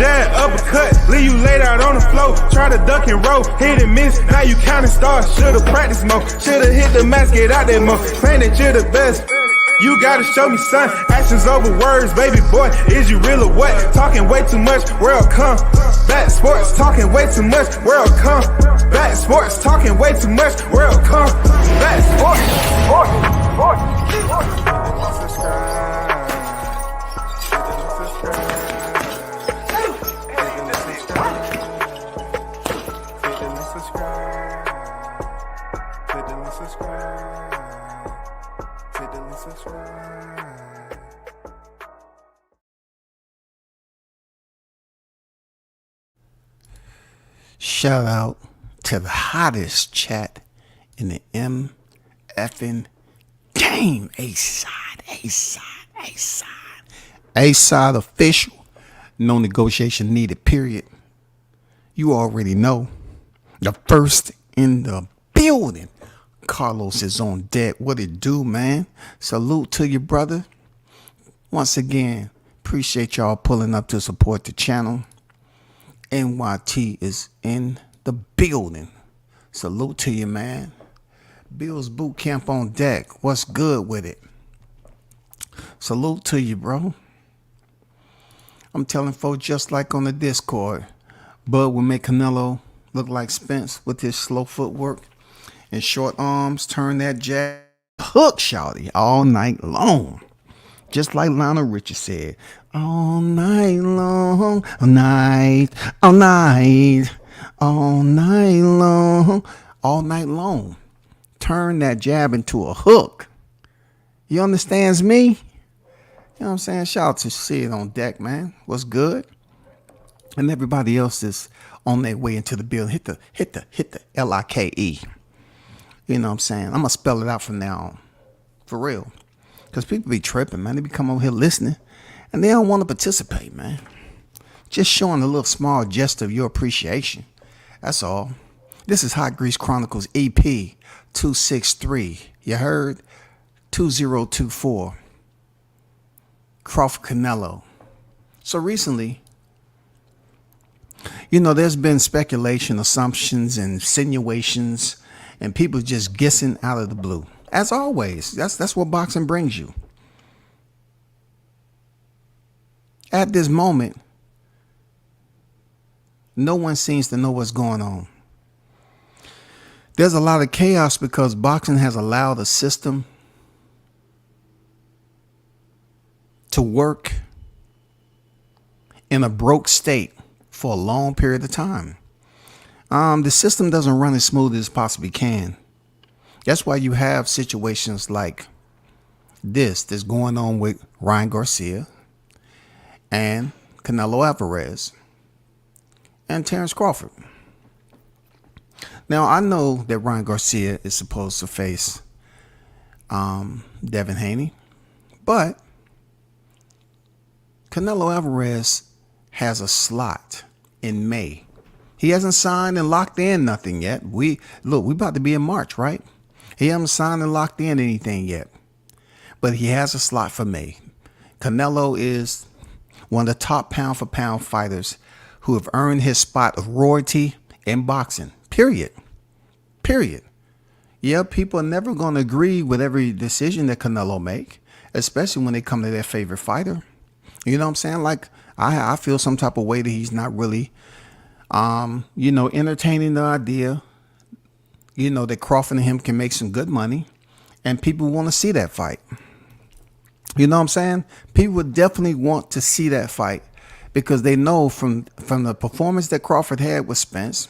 jab, uppercut, leave you laid out on the floor. Try to duck and roll, hit and miss, now you counting stars. Should've practiced more, should've hit the mask, get out there more. Claim that you're the best. You gotta show me, son. Actions over words, baby boy. Is you real or what? Talking way too much, world come. Back sports, talking way too much, world come. Back sports, talking way too much, world come. Back sports, Shout out to the hottest chat in the MFing game. A-side official. No negotiation needed, period. You already know. The first in the building. Carlos is on deck. What it do, man? Salute to you, brother. Once again, appreciate y'all pulling up to support the channel. NYT is in the building. Salute to you, man. Bill's Boot Camp on deck. What's good with it? Salute to you, bro. I'm telling folks, just like on the Discord, Bud will make Canelo look like Spence with his slow footwork and short arms. Turn that jab hook, shawty, all night long. Just like Lionel Richie said, all night long, all night long. Turn that jab into a hook. You understands me? You know what I'm saying? Shout out to Sid on deck, man. What's good? And everybody else is on their way into the building. Hit the L-I-K-E. You know what I'm saying? I'm going to spell it out from now on. For real. Because people be tripping, man. They be coming over here listening, and they don't want to participate, man. Just showing a little small gesture of your appreciation. That's all. This is Hot Grease Chronicles EP 263. You heard? 2024. Crawford Canelo. So recently, there's been speculation, assumptions, and insinuations, and people just guessing out of the blue. As always, that's what boxing brings you. At this moment, no one seems to know what's going on. There's a lot of chaos because boxing has allowed a system to work in a broke state for a long period of time. The system doesn't run as smooth as it possibly can. That's why you have situations like that's going on with Ryan Garcia and Canelo Alvarez and Terrence Crawford. Now, I know that Ryan Garcia is supposed to face Devin Haney, but Canelo Alvarez has a slot in May. He hasn't signed and locked in nothing yet. We about to be in March, right? He hasn't signed and locked in anything yet, but he has a slot for May. Canelo is one of the top pound for pound fighters who have earned his spot of royalty in boxing. Period. Yeah, people are never going to agree with every decision that Canelo make, especially when they come to their favorite fighter. You know what I'm saying? Like, I feel some type of way that he's not really, entertaining the idea, that Crawford and him can make some good money, and people want to see that fight. You know what I'm saying? People would definitely want to see that fight because they know from the performance that Crawford had with Spence,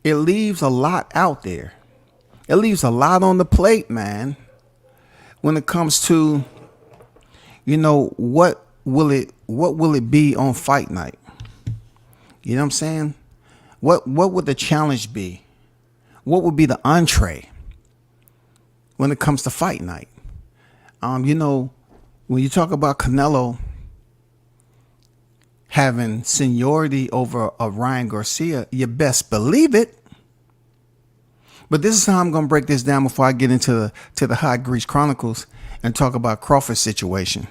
it leaves a lot out there. It leaves a lot on the plate, man. When it comes to, what will it be on fight night? You know what I'm saying? What would the challenge be? What would be the entree when it comes to fight night? When you talk about Canelo having seniority over a Ryan Garcia, you best believe it. But this is how I'm going to break this down before I get into the Hot Grease Chronicles and talk about Crawford's situation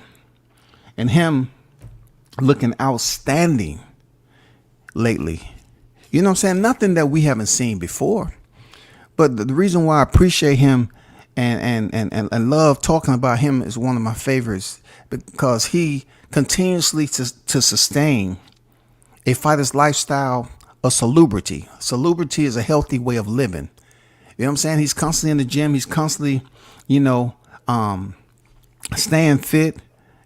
and him looking outstanding lately. You know what I'm saying? Nothing that we haven't seen before. But the reason why I appreciate him and love talking about him is one of my favorites, because he continuously to sustain a fighter's lifestyle of salubrity. Salubrity is a healthy way of living. You know what I'm saying? He's constantly in the gym. He's constantly, staying fit.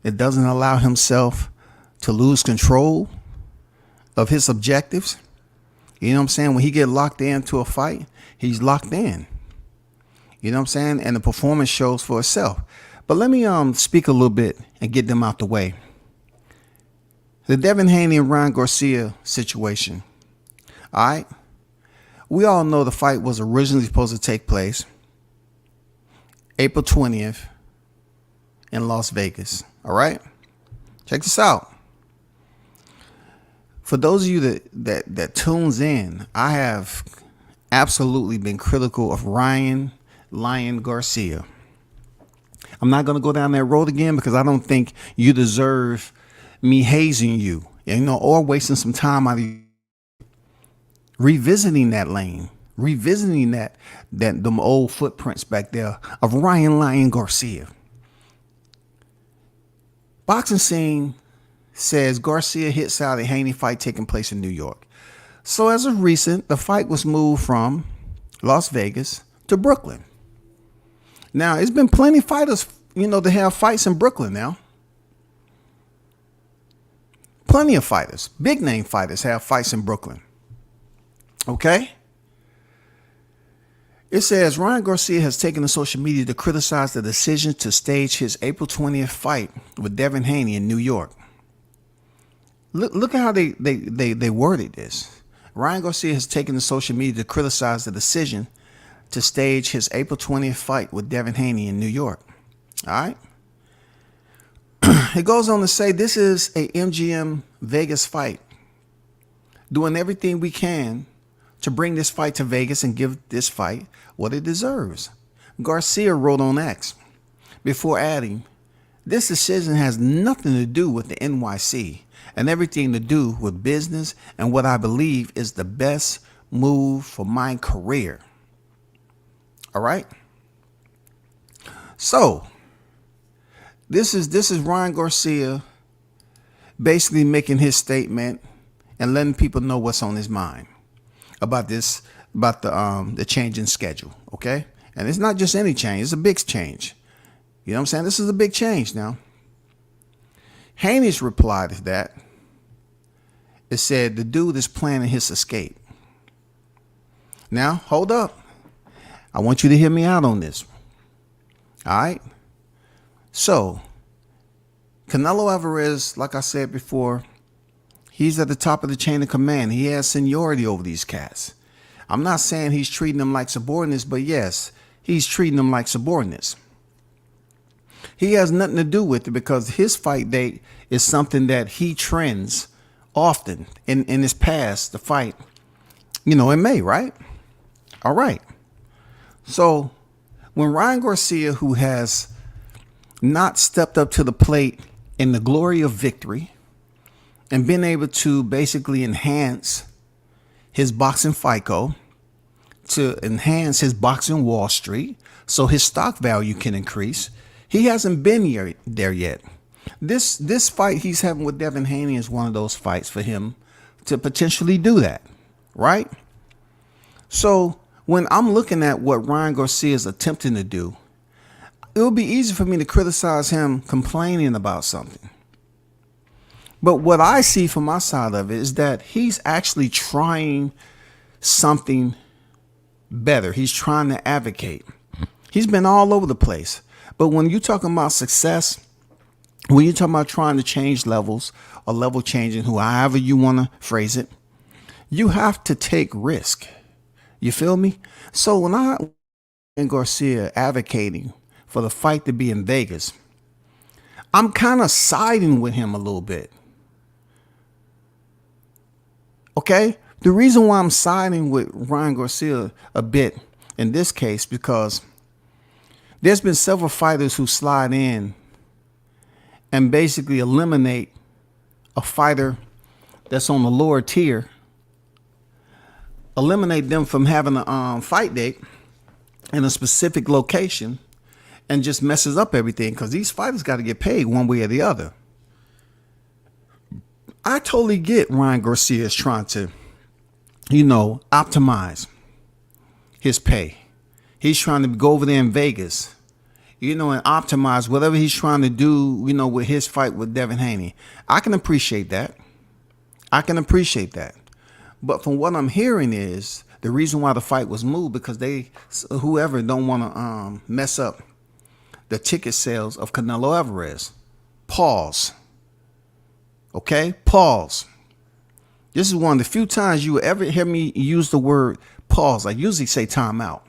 It doesn't allow himself to lose control of his objectives. You know what I'm saying? When he get locked into a fight, he's locked in. You know what I'm saying? And the performance shows for itself. But let me speak a little bit and get them out the way. The Devin Haney and Ryan Garcia situation. All right. We all know the fight was originally supposed to take place April 20th in Las Vegas. All right. Check this out. For those of you that tunes in, I have absolutely been critical of Ryan Lion Garcia. I'm not going to go down that road again because I don't think you deserve me hazing you, or wasting some time out of you revisiting that lane, revisiting that them old footprints back there of Ryan Lion Garcia. Boxing Scene says Garcia hits out a Haney fight taking place in New York. So as of recent, the fight was moved from Las Vegas to Brooklyn. Now, it's been plenty of fighters, to have fights in Brooklyn now. Plenty of fighters, big name fighters have fights in Brooklyn. Okay? It says Ryan Garcia has taken to social media to criticize the decision to stage his April 20th fight with Devin Haney in New York. Look at how they worded this. Ryan Garcia has taken to social media to criticize the decision to stage his April 20th fight with Devin Haney in New York. All right. It goes on to say this is a MGM Vegas fight. Doing everything we can to bring this fight to Vegas and give this fight what it deserves. Garcia wrote on X before adding, this decision has nothing to do with the NYC and everything to do with business and what I believe is the best move for my career. All right. So this is Ryan Garcia basically making his statement and letting people know what's on his mind about the change in schedule. Okay. And it's not just any change. It's a big change. You know what I'm saying? This is a big change now. Haney's reply to that, it said the dude is planning his escape. Now, hold up. I want you to hear me out on this. All right. So, Canelo Alvarez, like I said before, he's at the top of the chain of command. He has seniority over these cats. I'm not saying he's treating them like subordinates, but yes, he's treating them like subordinates. He has nothing to do with it because his fight date is something that he trends often in his past, the fight, in May, right? All right. So when Ryan Garcia, who has not stepped up to the plate in the glory of victory and been able to basically enhance his boxing FICO, to enhance his boxing Wall Street so his stock value can increase, he hasn't been there yet. This fight he's having with Devin Haney is one of those fights for him to potentially do that, right? So when I'm looking at what Ryan Garcia is attempting to do, it would be easy for me to criticize him complaining about something. But what I see from my side of it is that he's actually trying something better. He's trying to advocate. He's been all over the place. But when you're talking about success, when you're talking about trying to change levels or level changing, however you want to phrase it, you have to take risk. You feel me? So when I and Garcia advocating for the fight to be in Vegas, I'm kind of siding with him a little bit. Okay? The reason why I'm siding with Ryan Garcia a bit in this case, because there's been several fighters who slide in and basically eliminate a fighter that's on the lower tier eliminate them from having a fight date in a specific location and just messes up everything because these fighters got to get paid one way or the other. I totally get Ryan Garcia is trying to, optimize his pay. He's trying to go over there in Vegas, and optimize whatever he's trying to do, with his fight with Devin Haney. I can appreciate that. But from what I'm hearing is the reason why the fight was moved because whoever don't want to mess up the ticket sales of Canelo Alvarez. Pause. Okay? Pause. This is one of the few times you will ever hear me use the word pause. I usually say time out.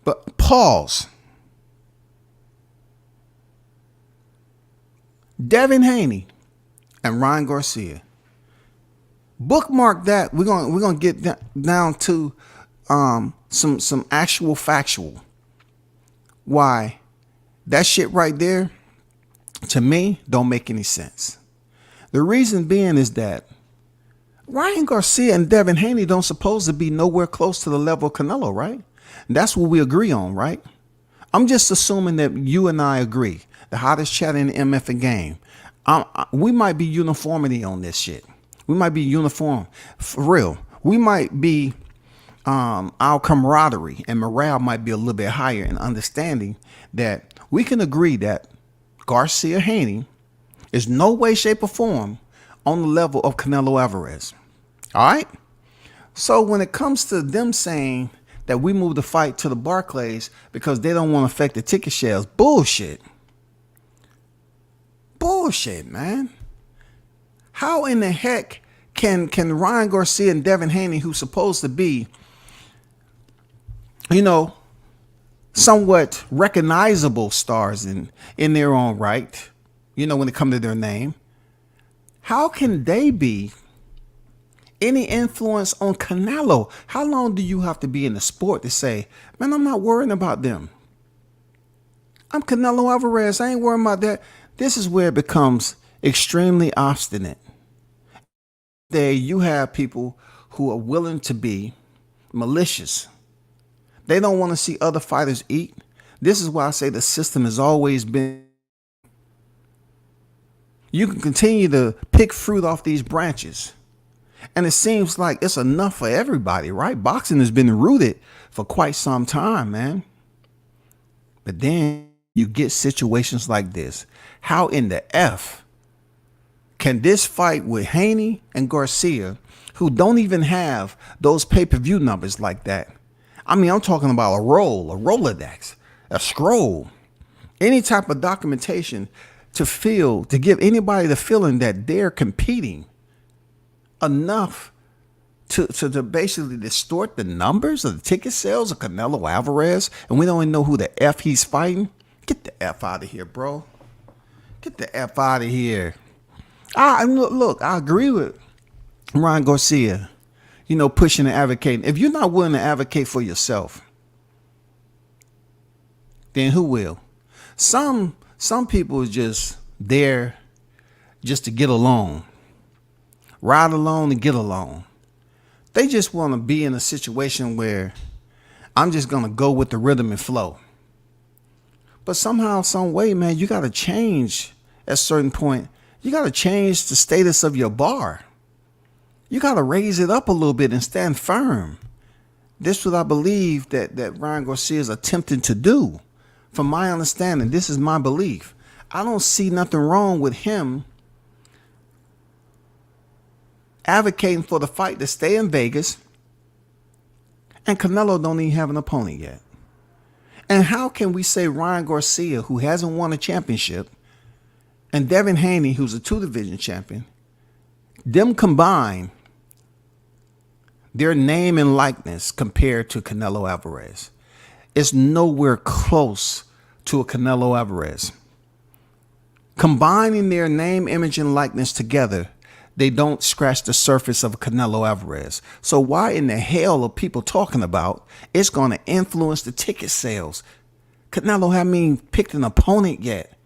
But pause. Devin Haney and Ryan Garcia. Bookmark that. We're gonna get down to some actual factual. Why that shit right there to me don't make any sense. The reason being is that Ryan Garcia and Devin Haney don't supposed to be nowhere close to the level of Canelo, right? And that's what we agree on, right? I'm just assuming that you and I agree. The hottest chat in the MF game. We might be uniformity on this shit. We might be uniform for real. We might be our camaraderie and morale might be a little bit higher in understanding that we can agree that Garcia Haney is no way, shape, or form on the level of Canelo Alvarez. All right? So when it comes to them saying that we moved the fight to the Barclays because they don't want to affect the ticket sales, bullshit. Bullshit, man. How in the heck can Ryan Garcia and Devin Haney, who's supposed to be, somewhat recognizable stars in their own right, when it comes to their name, how can they be any influence on Canelo? How long do you have to be in the sport to say, man, I'm not worrying about them? I'm Canelo Alvarez. I ain't worrying about that. This is where it becomes extremely obstinate. There you have people who are willing to be malicious. They don't want to see other fighters eat. This is why I say the system has always been. You can continue to pick fruit off these branches. And it seems like it's enough for everybody, right? Boxing has been rooted for quite some time, man. But then you get situations like this. How in the F can this fight with Haney and Garcia, who don't even have those pay-per-view numbers like that? I mean, I'm talking about a Rolodex, a scroll, any type of documentation to give anybody the feeling that they're competing enough to basically distort the numbers of the ticket sales of Canelo Alvarez, and we don't even know who the F he's fighting. Get the F out of here, bro. Get the F out of here. Look, I agree with Ryan Garcia, pushing and advocating. If you're not willing to advocate for yourself, then who will? Some people is just there just to get along. Ride along and get along. They just want to be in a situation where I'm just going to go with the rhythm and flow. But somehow, some way, man, you got to change at a certain point. You got to change the status of your bar. You got to raise it up a little bit and stand firm. This is what I believe that Ryan Garcia is attempting to do. From my understanding, this is my belief. I don't see nothing wrong with him advocating for the fight to stay in Vegas, and Canelo don't even have an opponent yet. And how can we say Ryan Garcia, who hasn't won a championship, and Devin Haney, who's a 2-division champion, them combined, their name and likeness compared to Canelo Alvarez is nowhere close to a Canelo Alvarez. Combining their name, image, and likeness together, they don't scratch the surface of Canelo Alvarez. So why in the hell are people talking about it's going to influence the ticket sales? Canelo haven't even picked an opponent yet.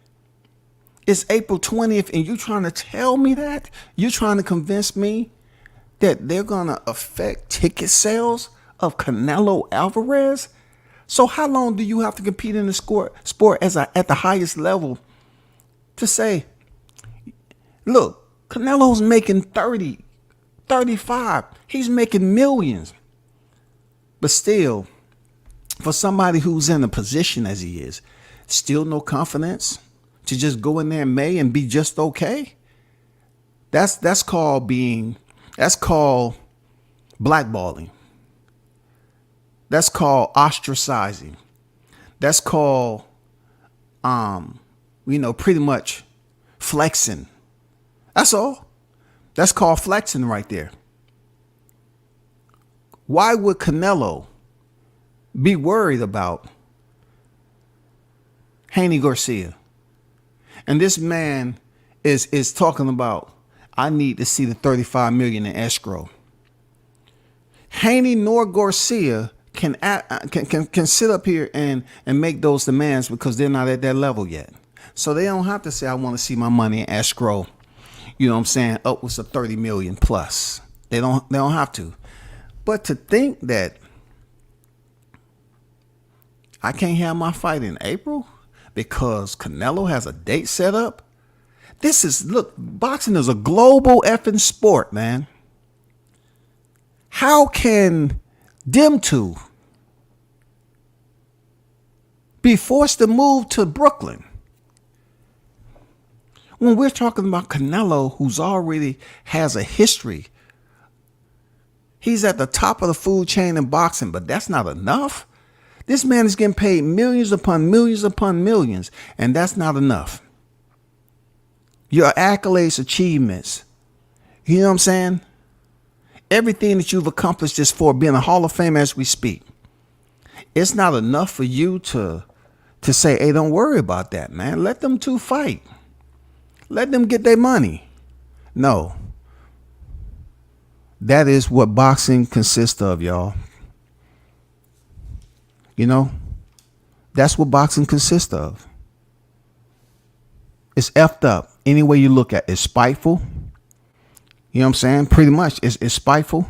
It's April 20th and you trying to tell me that? You trying to convince me that they're going to affect ticket sales of Canelo Alvarez? So how long do you have to compete in the sport at the highest level to say, look, Canelo's making 30, 35. He's making millions. But still, for somebody who's in a position as he is, still no confidence to just go in there in May and be just okay? That's called blackballing. That's called ostracizing. That's called pretty much flexing. That's all. That's called flexing right there. Why would Canelo be worried about Haney Garcia? And this man is talking about, I need to see the 35 million in escrow. Haney nor Garcia can sit up here and make those demands because they're not at that level yet. So they don't have to say, I want to see my money in escrow. You know what I'm saying? Upwards of 30 million plus. They don't have to. But to think that I can't have my fight in April because Canelo has a date set up. Boxing is a global effing sport, man. How can them two be forced to move to Brooklyn when we're talking about Canelo, who's already has a history? He's at the top of the food chain in boxing, but that's not enough. This man is getting paid millions upon millions upon millions, and that's not enough. Your accolades, achievements, you know what I'm saying? Everything that you've accomplished just for being a Hall of Fame as we speak. It's not enough for you to say, hey, don't worry about that, man. Let them two fight. Let them get their money. No. That is what boxing consists of, y'all. You know, that's what boxing consists of. It's effed up. Any way you look at it, it's spiteful. You know what I'm saying? Pretty much, it's spiteful.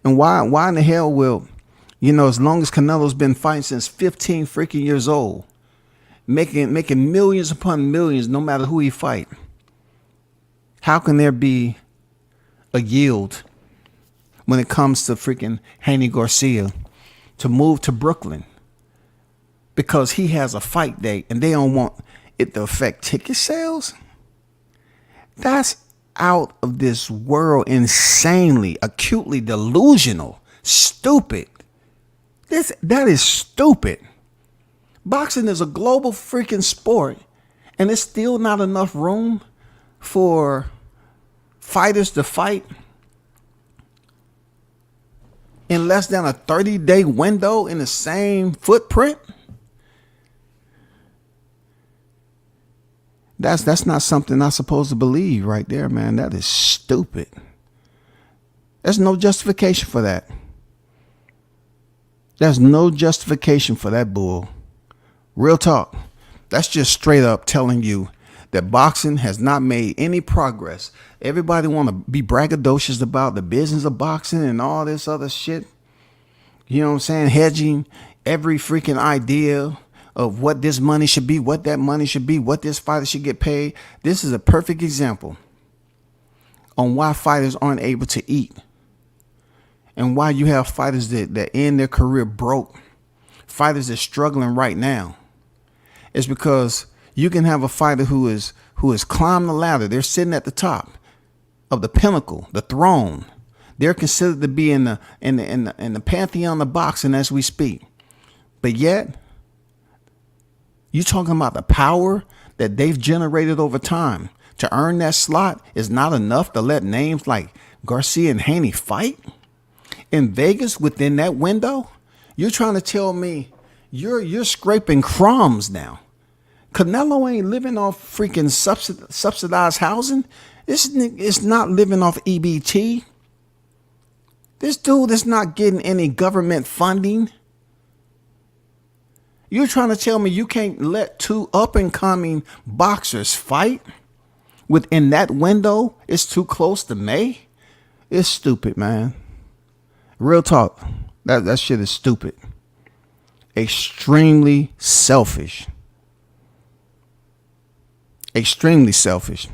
And why in the hell will, as long as Canelo's been fighting since 15 freaking years old, making millions upon millions, no matter who he fight, how can there be a yield when it comes to freaking Haney Garcia to move to Brooklyn because he has a fight date and they don't want it to affect ticket sales? That's out of this world, insanely, acutely delusional, stupid. That is stupid. Boxing is a global freaking sport, and there's still not enough room for fighters to fight in less than a 30-day window in the same footprint. That's not something I'm supposed to believe right there, man. That is stupid. There's no justification for that. There's no justification for that bull. Real talk. That's just straight up telling you that boxing has not made any progress. Everybody want to be braggadocious about the business of boxing and all this other shit. You know what I'm saying? Hedging every freaking idea of what this money should be, what that money should be, what this fighter should get paid. This is a perfect example on why fighters aren't able to eat and why you have fighters that end their career broke, fighters that are struggling right now. It's because you can have a fighter who has climbed the ladder. They're sitting at the top of the pinnacle, the throne. They're considered to be in the pantheon of boxing as we speak. But yet, you talking about the power that they've generated over time to earn that slot is not enough to let names like Garcia and Haney fight in Vegas within that window? You're trying to tell me you're scraping crumbs now. Canelo ain't living off freaking subsidized housing. This is not living off EBT. This dude is not getting any government funding. You're trying to tell me you can't let two up-and-coming boxers fight within that window? It's too close to May. It's stupid, man. Real talk. That shit is stupid. Extremely selfish. Extremely selfish.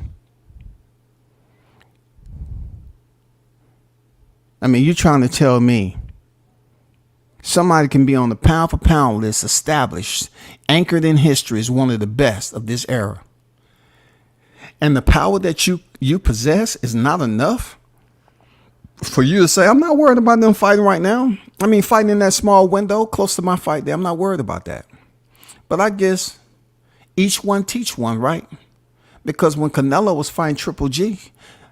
I mean, you're trying to tell me somebody can be on the pound for pound list, established, anchored in history as one of the best of this era, and the power that you possess is not enough for you to say, I'm not worried about them fighting right now. I mean, fighting in that small window close to my fight day, I'm not worried about that. But I guess each one teach one, right? Because when Canelo was fighting Triple G,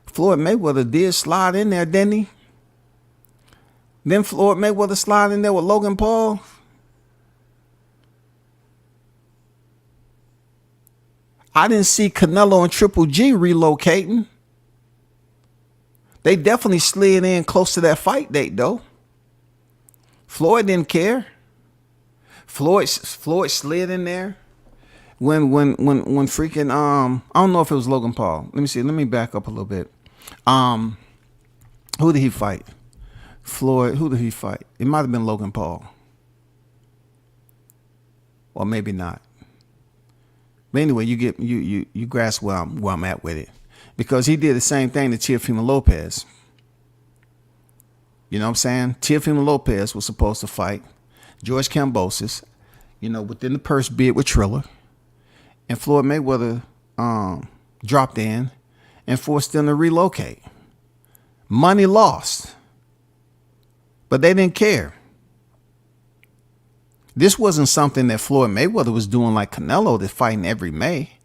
Floyd Mayweather did slide in there, didn't he? Then Floyd Mayweather slide in there with Logan Paul. I didn't see Canelo and Triple G relocating. They definitely slid in close to that fight date, though. Floyd didn't care. Floyd slid in there when freaking I don't know if it was Logan Paul. Let me see. Let me back up a little bit. Who did he fight? Floyd. Who did he fight? It might have been Logan Paul, or maybe not. But anyway, you grasp where I'm at with it, because he did the same thing to Teofimo Lopez. You know what I'm saying? Teofimo Lopez was supposed to fight George Kambosos, within the purse bid with Triller, and Floyd Mayweather dropped in and forced them to relocate. Money lost. But they didn't care. This wasn't something that Floyd Mayweather was doing like Canelo, that's fighting every May.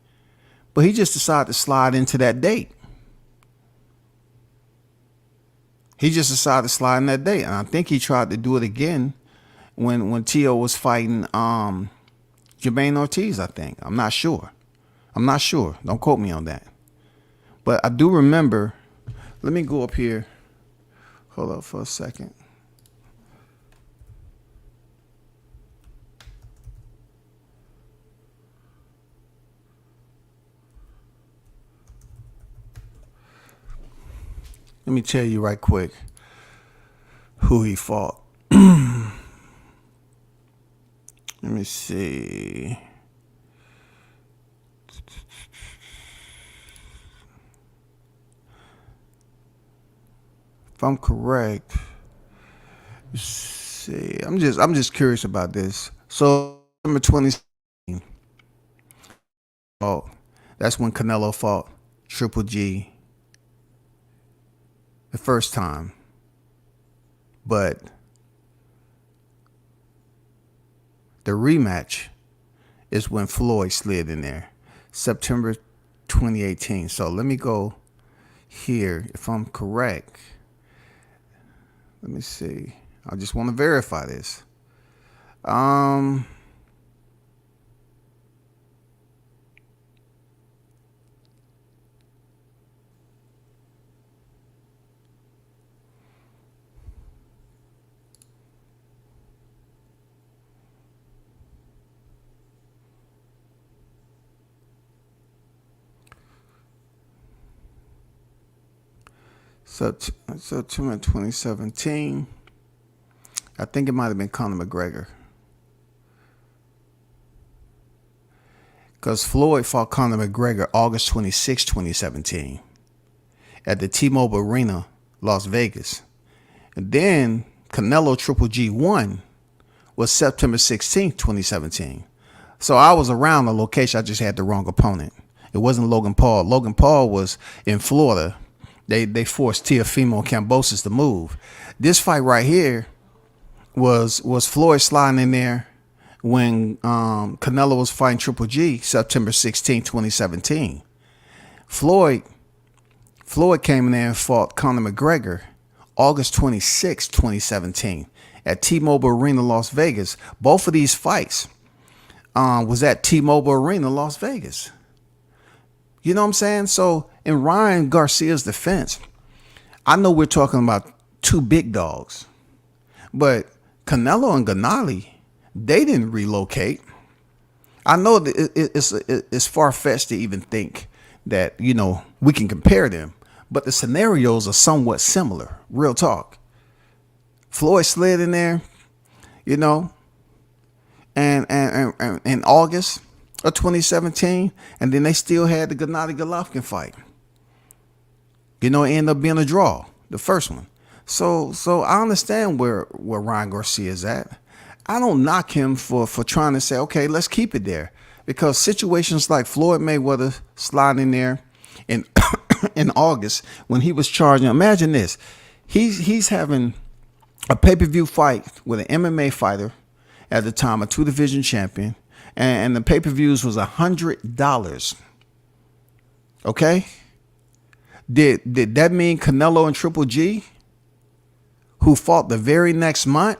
But he just decided to slide into that date. He just decided to slide in that date. And I think he tried to do it again when Tio was fighting Jermaine Ortiz, I think. I'm not sure. Don't quote me on that. But I do remember. Let me go up here. Hold up for a second. Let me tell you right quick who he fought. Let me see. If I'm correct, let's see. I'm just curious about this. So November 2016. Oh, that's when Canelo fought Triple G the first time. But the rematch is when Floyd slid in there, September 2018. So let me go here. If I'm correct, let me see. I just want to verify this. September 2017. I think it might have been Conor McGregor. Because Floyd fought Conor McGregor August 26, 2017 at the T-Mobile Arena, Las Vegas. And then Canelo Triple G 1 was September 16, 2017. So I was around the location. I just had the wrong opponent. It wasn't Logan Paul. Logan Paul was in Florida. They forced Teofimo Kambosos to move. This fight right here was Floyd sliding in there when Canelo was fighting Triple G, September 16, 2017. Floyd came in there and fought Conor McGregor August 26, 2017 at T-Mobile Arena, Las Vegas. Both of these fights was at T-Mobile Arena, Las Vegas. You know what I'm saying? So in Ryan Garcia's defense, I know we're talking about two big dogs, but Canelo and Ganali, they didn't relocate. I know that it's far-fetched to even think that, we can compare them, but the scenarios are somewhat similar. Real talk. Floyd slid in there, you know, and in August of 2017, and then they still had the Gennady Golovkin fight. You know, it ended up being a draw, the first one. So I understand where Ryan Garcia is at. I don't knock him for trying to say, okay, let's keep it there. Because situations like Floyd Mayweather sliding in there in in August when he was charging, imagine this. He's having a pay-per-view fight with an MMA fighter at the time, a 2-division champion, and the pay-per-views was $100. Okay? Did that mean Canelo and Triple G, who fought the very next month,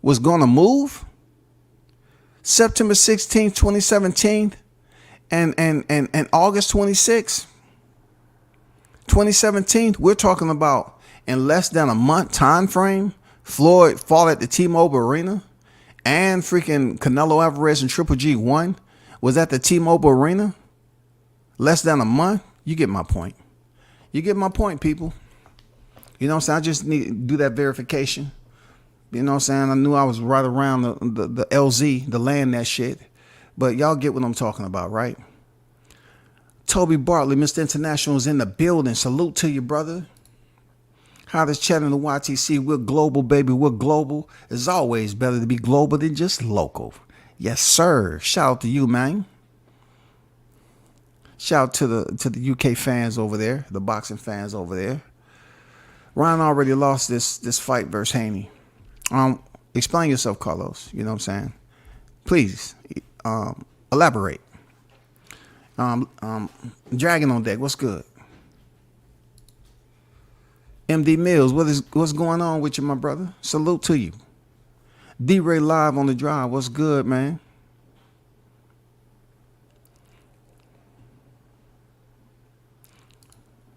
was going to move? September 16th, 2017 and August 26th, 2017, we're talking about in less than a month time frame, Floyd fought at the T-Mobile Arena and freaking Canelo Alvarez and Triple G won was at the T-Mobile Arena. Less than a month. You get my point. You get my point, people. You know what I'm saying? I just need to do that verification. You know what I'm saying? I knew I was right around the LZ, the land that shit. But y'all get what I'm talking about, right? Toby Bartley, Mr. International, is in the building. Salute to you, brother. Hottest chat in the YTC. We're global, baby. We're global. It's always better to be global than just local. Yes, sir. Shout out to you, man. Shout out to the UK fans over there, the boxing fans over there. Ryan already lost this fight versus Haney. Explain yourself, Carlos. You know what I'm saying? Please elaborate. Dragon on deck. What's good? MD Mills, what's going on with you, my brother? Salute to you. D-Ray live on the drive. What's good, man?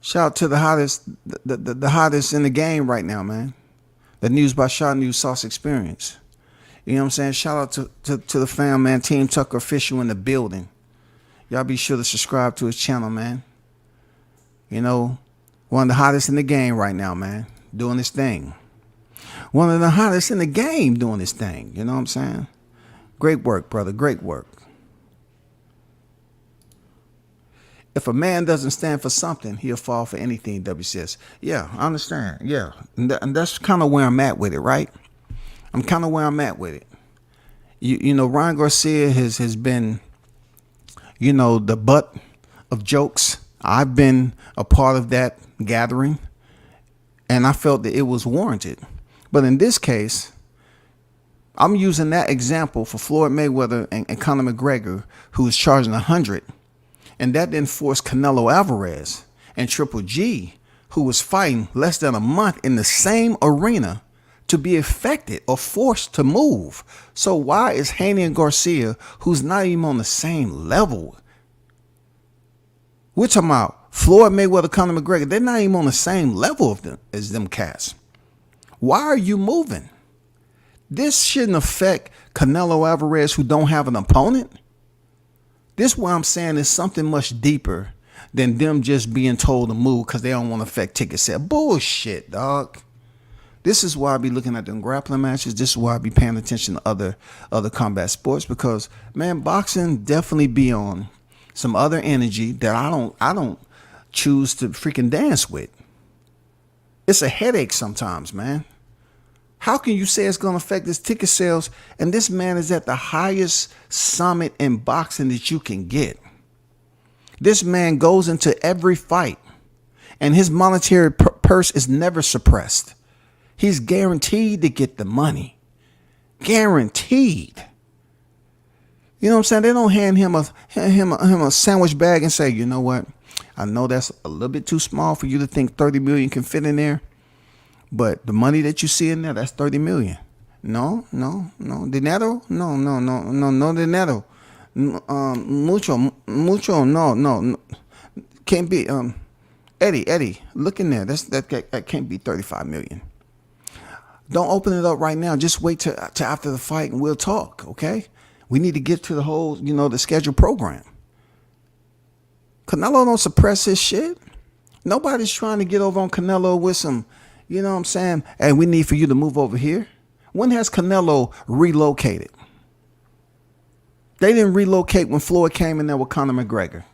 Shout out to the hottest, the hottest in the game right now, man. The News by Shot News Sauce Experience. You know what I'm saying? Shout out to the fam, man. Team Tucker Official in the building. Y'all be sure to subscribe to his channel, man. You know, one of the hottest in the game right now, man. Doing his thing. One of the hottest in the game doing his thing. You know what I'm saying? Great work, brother. Great work. If a man doesn't stand for something, he'll fall for anything, WCS. Yeah, I understand. Yeah. And that's kind of where I'm at with it, right? I'm kind of where I'm at with it. You know, Ryan Garcia has been, you know, the butt of jokes. I've been a part of that gathering, and I felt that it was warranted. But in this case, I'm using that example for Floyd Mayweather and Conor McGregor, who was charging 100. And that didn't force Canelo Alvarez and Triple G, who was fighting less than a month in the same arena, to be affected or forced to move. So why is Haney and Garcia, who's not even on the same level? We're talking about Floyd Mayweather, Conor McGregor. They're not even on the same level as them cats. Why are you moving? This shouldn't affect Canelo Alvarez, who don't have an opponent. This what I'm saying is something much deeper than them just being told to move because they don't want to affect ticket sale. Bullshit, dog. This is why I be looking at them grappling matches. This is why I be paying attention to other combat sports, because man, boxing definitely be on some other energy that I don't choose to freaking dance with. It's a headache sometimes, man. How can you say it's going to affect his ticket sales? And this man is at the highest summit in boxing that you can get. This man goes into every fight, and his monetary purse is never suppressed. He's guaranteed to get the money. Guaranteed. You know what I'm saying? They don't hand him a sandwich bag and say, you know what? I know that's a little bit too small for you to think 30 million can fit in there. But the money that you see in there, that's 30 million. No. Dinero? No, dinero. Mucho, no. Can't be. Eddie, look in there. That can't be 35 million. Don't open it up right now. Just wait till after the fight and we'll talk, okay? We need to get to the whole, the scheduled program. Canelo don't suppress his shit. Nobody's trying to get over on Canelo with some, you know what I'm saying? Hey, we need for you to move over here. When has Canelo relocated? They didn't relocate when Floyd came in there with Conor McGregor.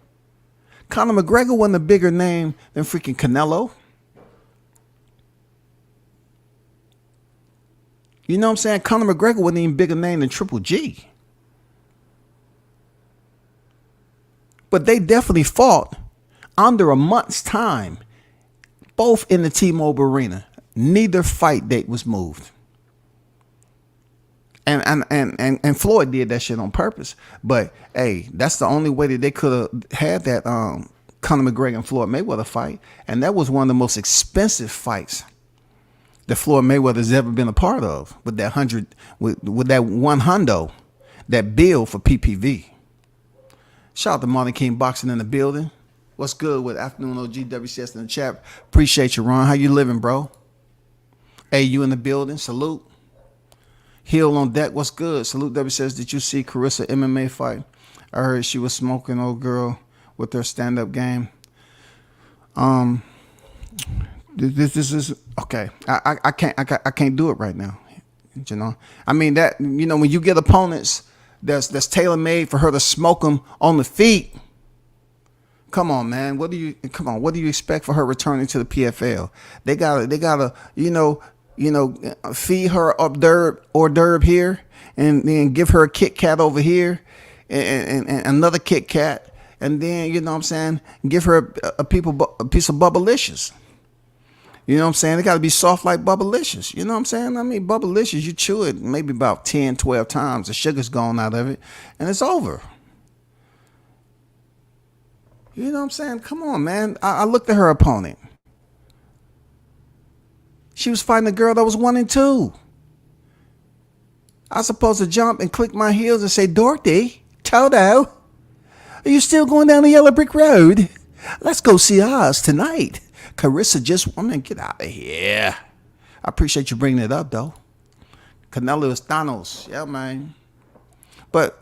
Conor McGregor wasn't a bigger name than freaking Canelo. You know what I'm saying? Conor McGregor wasn't even bigger name than Triple G. But they definitely fought under a month's time, both in the T-Mobile Arena. Neither fight date was moved. And Floyd did that shit on purpose. But hey, that's the only way that they could have had that Conor McGregor and Floyd Mayweather fight. And that was one of the most expensive fights that Floyd Mayweather's ever been a part of, with that with that $100, that bill for PPV. Shout out to Martin King Boxing in the building. What's good with Afternoon OG WCS in the chat? Appreciate you, Ron. How you living, bro? Hey, you in the building? Salute. Hill on deck. What's good? Salute WCS. Did you see Carissa MMA fight? I heard she was smoking old girl with her stand-up game. This is okay. I can't do it right now. You know, I mean that. You know, when you get opponents that's tailor made for her to smoke them on the feet. Come on, man. What do you expect for her returning to the PFL? They gotta feed her hors d'oeuvre here, and then give her a Kit Kat over here, and another Kit Kat, and then you know what I'm saying, give her a piece of Bubblicious. You know what I'm saying? They got to be soft like Bubblicious. You know what I'm saying? I mean, Bubblicious, you chew it maybe about 10, 12 times. The sugar's gone out of it, and it's over. You know what I'm saying? Come on, man. I looked at her opponent. She was fighting a girl that was 1-2. I was supposed to jump and click my heels and say, Dorothy, Toto, are you still going down the yellow brick road? Let's go see Oz tonight. Carissa just wanted to get out of here. I appreciate you bringing it up, though. Canelo is Thanos. Yeah, man. But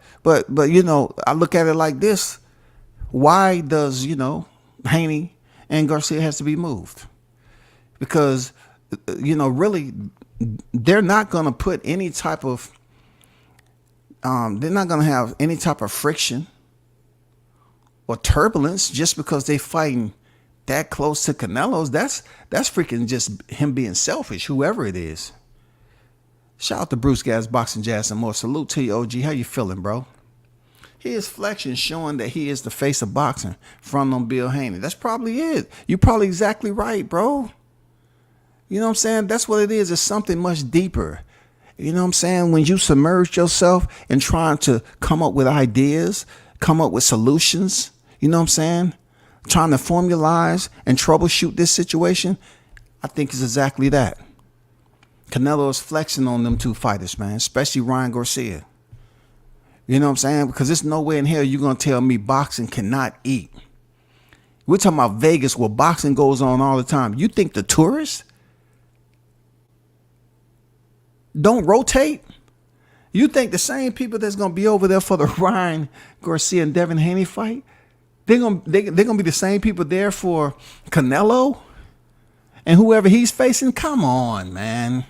you know, I look at it like this. Why does, you know, Haney and Garcia has to be moved? Because, you know, really, they're not going to put any type of, they're not going to have any type of friction or turbulence just because they fighting that close to Canelo's. That's freaking just him being selfish, whoever it is. Shout out to Bruce Gas, Boxing Jazz, and more. Salute to you, OG. How you feeling, bro? His flexion showing that he is the face of boxing, front on Bill Haney. That's probably it. You're probably exactly right, bro. You know what I'm saying? That's what it is. It's something much deeper. You know what I'm saying? When you submerge yourself in trying to come up with ideas, come up with solutions, you know what I'm saying? Trying to formalize and troubleshoot this situation, I think it's exactly that. Canelo is flexing on them two fighters, man, especially Ryan Garcia. You know what I'm saying? Because there's no way in hell you're going to tell me boxing cannot eat. We're talking about Vegas where boxing goes on all the time. You think the tourists don't rotate? You think the same people that's going to be over there for the Ryan Garcia and Devin Haney fight, they're gonna be the same people there for Canelo and whoever he's facing? Come on, man.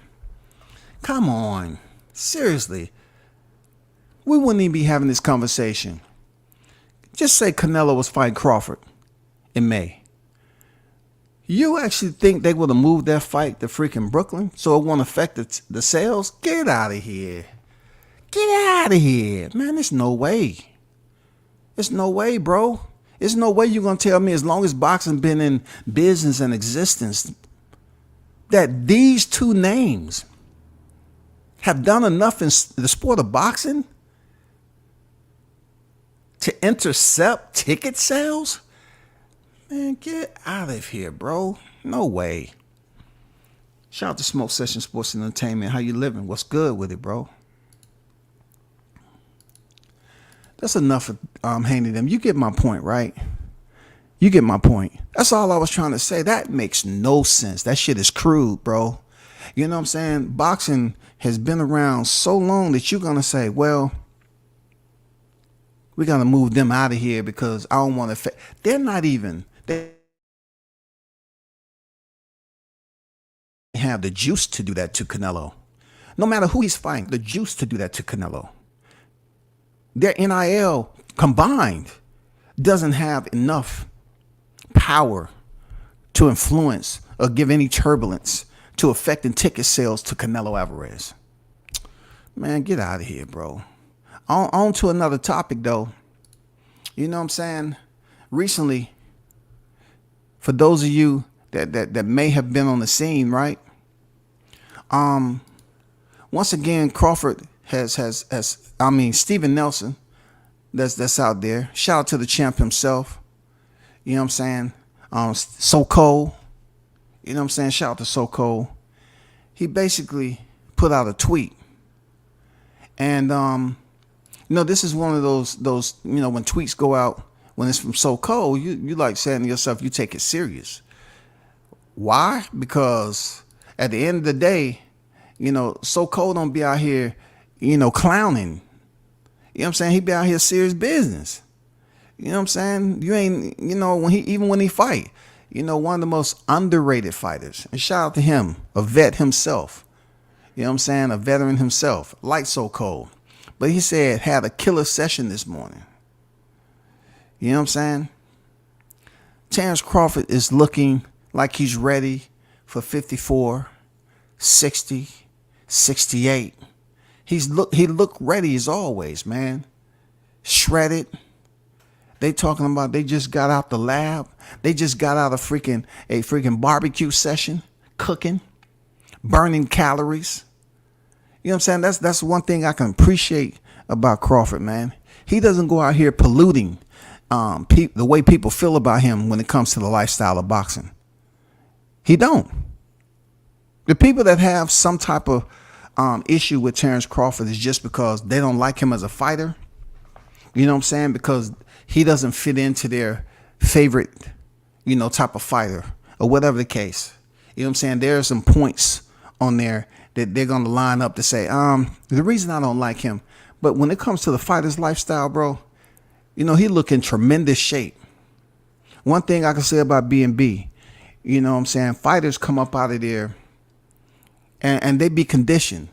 Come on. Seriously. We wouldn't even be having this conversation. Just say Canelo was fighting Crawford in May. You actually think they would have moved that fight to freaking Brooklyn so it won't affect the sales? Get out of here. Get out of here. Man, there's no way. There's no way, bro. There's no way you're going to tell me, as long as boxing been in business and existence, that these two names have done enough in the sport of boxing to intercept ticket sales? Man, get out of here, bro. No way. Shout out to Smoke Session Sports and Entertainment. How you living? What's good with it, bro? That's enough of Haney them. You get my point, right? You get my point. That's all I was trying to say. That makes no sense. That shit is crude, bro. You know what I'm saying? Boxing has been around so long that you're going to say, well, We're gonna move them out of here because I don't want to. They're not even. They have the juice to do that to Canelo. No matter who he's fighting, the juice to do that to Canelo. Their NIL combined doesn't have enough power to influence or give any turbulence to affecting ticket sales to Canelo Alvarez. Man, get out of here, bro. On to another topic, though. You know what I'm saying? Recently, for those of you that may have been on the scene, right? Once again, Crawford has Steven Nelson, that's out there. Shout out to the champ himself. You know what I'm saying? So Cold. You know what I'm saying? Shout out to So Cold. He basically put out a tweet. And this is one of those when tweets go out, when it's from So Cold, you like saying to yourself, you take it serious. Why? Because at the end of the day, So Cold don't be out here, clowning. You know what I'm saying? He be out here serious business. You know what I'm saying? You ain't, when he fight, one of the most underrated fighters. And shout out to him, a vet himself. You know what I'm saying? A veteran himself, like So Cold. But he said had a killer session this morning. You know what I'm saying? Terrence Crawford is looking like he's ready for 54, 60, 68. He looked ready as always, man. Shredded. They talking about they just got out the lab. They just got out a freaking barbecue session, cooking, burning calories. You know what I'm saying? That's one thing I can appreciate about Crawford, man. He doesn't go out here polluting the way people feel about him when it comes to the lifestyle of boxing. He don't. The people that have some type of issue with Terrence Crawford is just because they don't like him as a fighter. You know what I'm saying? Because he doesn't fit into their favorite, type of fighter or whatever the case. You know what I'm saying? There are some points on there that they're going to line up to say, the reason I don't like him. But when it comes to the fighter's lifestyle, bro, he look in tremendous shape. One thing I can say about B&B, you know what I'm saying? Fighters come up out of there and they be conditioned.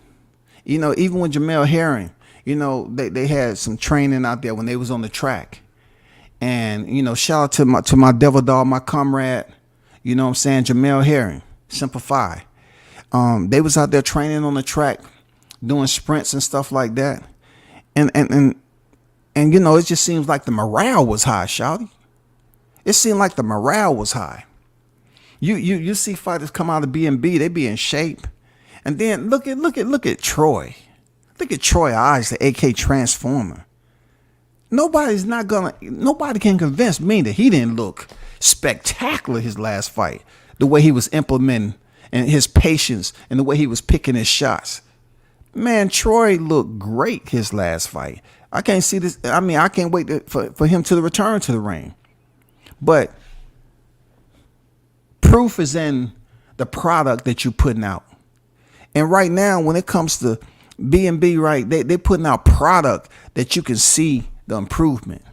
Even with Jamel Herring, they had some training out there when they was on the track. And, shout out to my devil dog, my comrade, you know what I'm saying, Jamel Herring, Semper Fi. They was out there training on the track, doing sprints and stuff like that. And it just seems like the morale was high, shawty. It seemed like the morale was high. You see fighters come out of B&B, they be in shape. And then look at Troy. Look at Troy Eyes, the AK Transformer. Nobody can convince me that he didn't look spectacular his last fight. The way he was implementing and his patience and the way he was picking his shots. Man, Troy looked great his last fight. I can't see this. I can't wait for him to return to the ring. But proof is in the product that you're putting out. And right now, when it comes to B&B, right, they putting out product that you can see the improvement.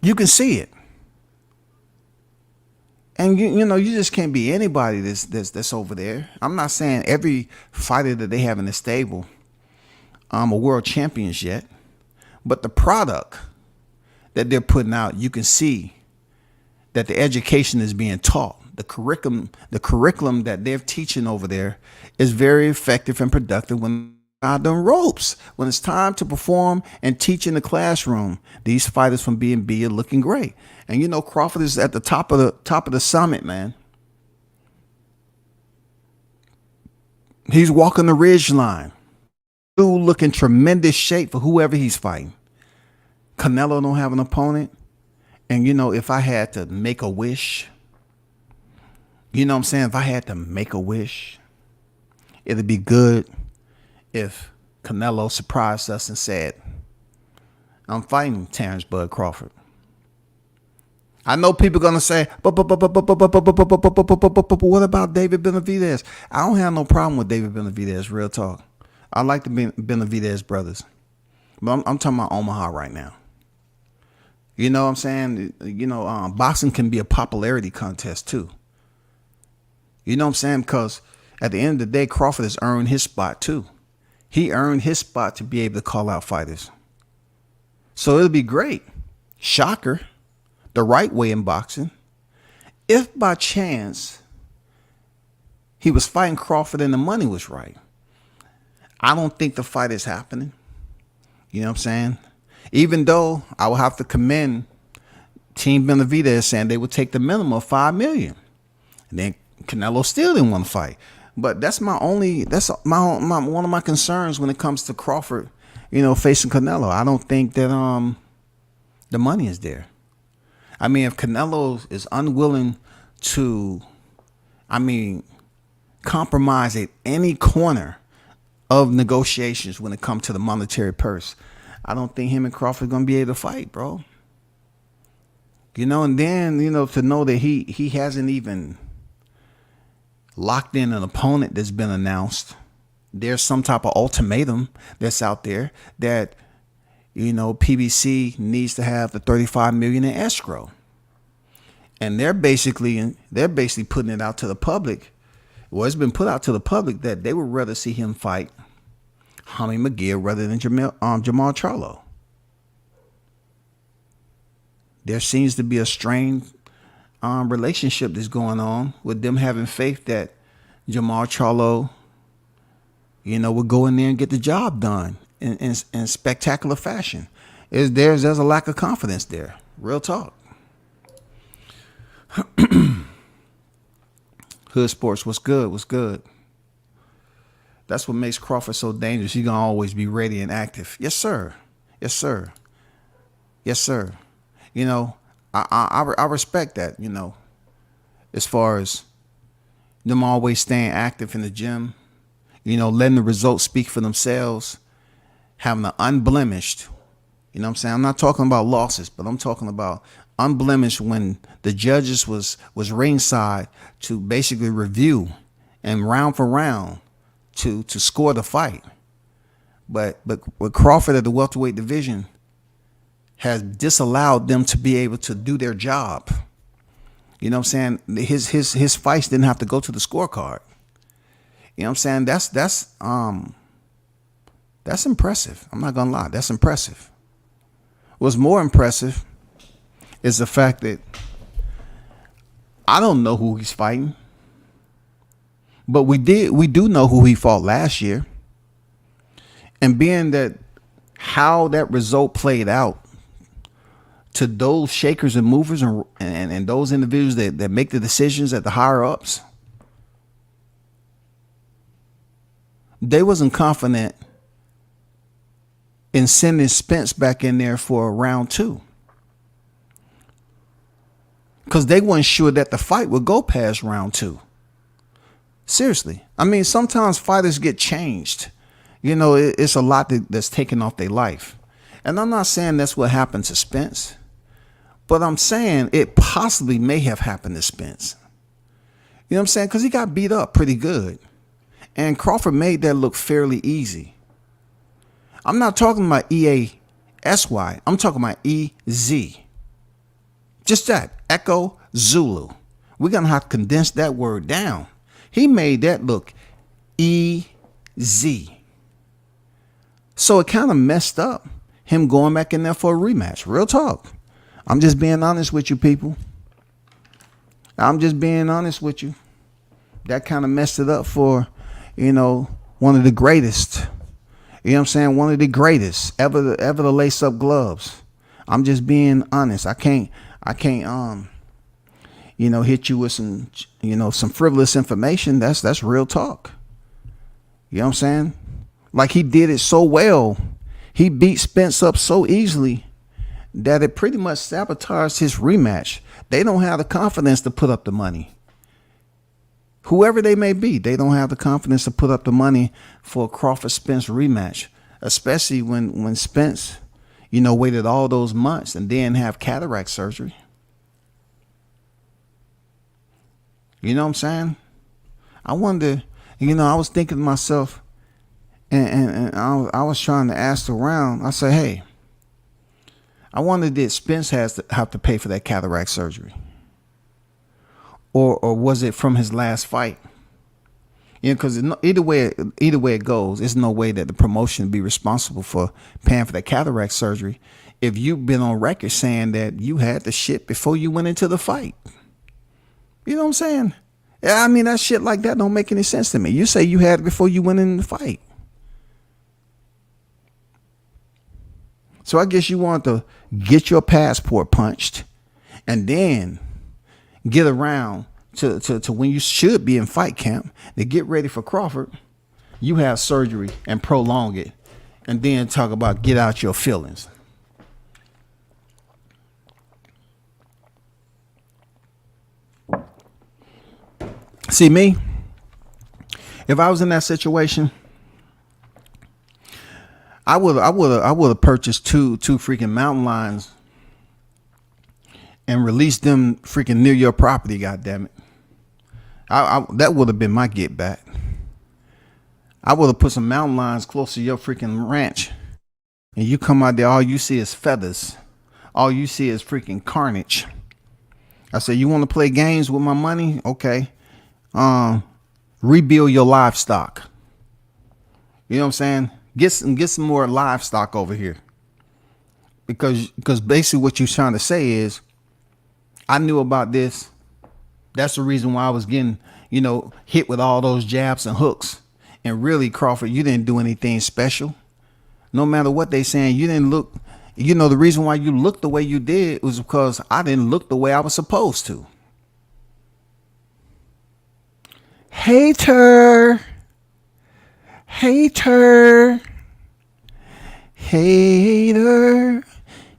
You can see it. And you just can't be anybody that's over there. I'm not saying every fighter that they have in the stable are world champions yet, but the product that they're putting out, you can see that the education is being taught. The curriculum that they're teaching over there is very effective and productive when out on ropes. When it's time to perform and teach in the classroom, these fighters from B&B are looking great. And Crawford is at the top of the summit, man. He's walking the ridge line. Dude looking tremendous shape for whoever he's fighting. Canelo don't have an opponent. And if I had to make a wish, if I had to make a wish, it'd be good if Canelo surprised us and said, I'm fighting Terrence Bud Crawford. I know people are going to say, but what about David Benavidez? I don't have no problem with David Benavidez, real talk. I like the Benavidez brothers. But I'm talking about Omaha right now. You know what I'm saying? You know, boxing can be a popularity contest too. You know what I'm saying? Because at the end of the day, Crawford has earned his spot too. He earned his spot to be able to call out fighters. So it'll be great. Shocker. The right way in boxing. If by chance he was fighting Crawford and the money was right, I don't think the fight is happening. You know what I'm saying? Even though I will have to commend Team Benavidez saying they would take the minimum of $5 million. And then Canelo still didn't want to fight. But that's one of my concerns when it comes to Crawford, you know, facing Canelo. I don't think that the money is there. I mean, if Canelo is unwilling to, compromise at any corner of negotiations when it comes to the monetary purse, I don't think him and Crawford are going to be able to fight, bro. You know, and then, you know, to know that he hasn't even locked in an opponent that's been announced. There's some type of ultimatum that's out there that, you know, PBC needs to have the $35 million in escrow. And they're basically putting it out to the public. Well, it's been put out to the public that they would rather see him fight Haney McGill rather than Jamal Charlo. There seems to be a strained relationship that's going on with them having faith that Jamal Charlo, you know, would go in there and get the job done in spectacular fashion. There's a lack of confidence there. Real talk. Hood Sports, what's good? What's good? That's what makes Crawford so dangerous. He's going to always be ready and active. Yes, sir. Yes, sir. Yes, sir. You know, I respect that, you know, as far as them always staying active in the gym, you know, letting the results speak for themselves, having an unblemished, you know what I'm saying? I'm not talking about losses, but I'm talking about unblemished when the judges was ringside to basically review and round for round to score the fight. But with Crawford at the welterweight division has disallowed them to be able to do their job. You know what I'm saying? His fights didn't have to go to the scorecard. You know what I'm saying? That's impressive. I'm not gonna lie, that's impressive. What's more impressive is the fact that I don't know who he's fighting, but we do know who he fought last year. And being that how that result played out to those shakers and movers and those individuals that make the decisions at the higher ups, they wasn't confident in sending Spence back in there for round 2. Because they weren't sure that the fight would go past round 2. Seriously. I mean, sometimes fighters get changed. You know, it's a lot that's taken off their life. And I'm not saying that's what happened to Spence, but I'm saying it possibly may have happened to Spence. You know what I'm saying? Because he got beat up pretty good. And Crawford made that look fairly easy. I'm not talking about EASY. I'm talking about EZ. Just that. Echo Zulu. We're going to have to condense that word down. He made that look easy. So it kind of messed up him going back in there for a rematch. Real talk. I'm just being honest with you, people. I'm just being honest with you. That kind of messed it up for, you know, one of the greatest. You know what I'm saying? One of the greatest ever to lace up gloves. I'm just being honest. I can't, you know, hit you with some, you know, some frivolous information. That's real talk. You know what I'm saying? Like he did it so well. He beat Spence up so easily that it pretty much sabotaged his rematch. They don't have the confidence to put up the money. Whoever they may be, they don't have the confidence to put up the money for a Crawford-Spence rematch, especially when Spence, you know, waited all those months and then have cataract surgery. You know what I'm saying? I wonder, you know, I was thinking to myself, And I was trying to ask around. I said, hey, I wonder did Spence have to pay for that cataract surgery, or was it from his last fight? You know, because either way it goes, there's no way that the promotion would be responsible for paying for that cataract surgery if you've been on record saying that you had the shit before you went into the fight. You know what I'm saying? Yeah, I mean, that shit like that don't make any sense to me. You say you had it before you went in the fight. So I guess you want to get your passport punched and then get around to when you should be in fight camp to get ready for Crawford. You have surgery and prolong it and then talk about get out your feelings. See me, if I was in that situation, I would have purchased two freaking mountain lions and released them freaking near your property. God damn it! That would have been my get back. I would have put some mountain lions close to your freaking ranch, and you come out there, all you see is feathers, all you see is freaking carnage. I said, you want to play games with my money? Okay. Rebuild your livestock. You know what I'm saying? Get some more livestock over here. Because basically what you're trying to say is, I knew about this. That's the reason why I was getting, hit with all those jabs and hooks. And really, Crawford, you didn't do anything special. No matter what they saying, you didn't look. The reason why you looked the way you did was because I didn't look the way I was supposed to. Hater. He's a hater.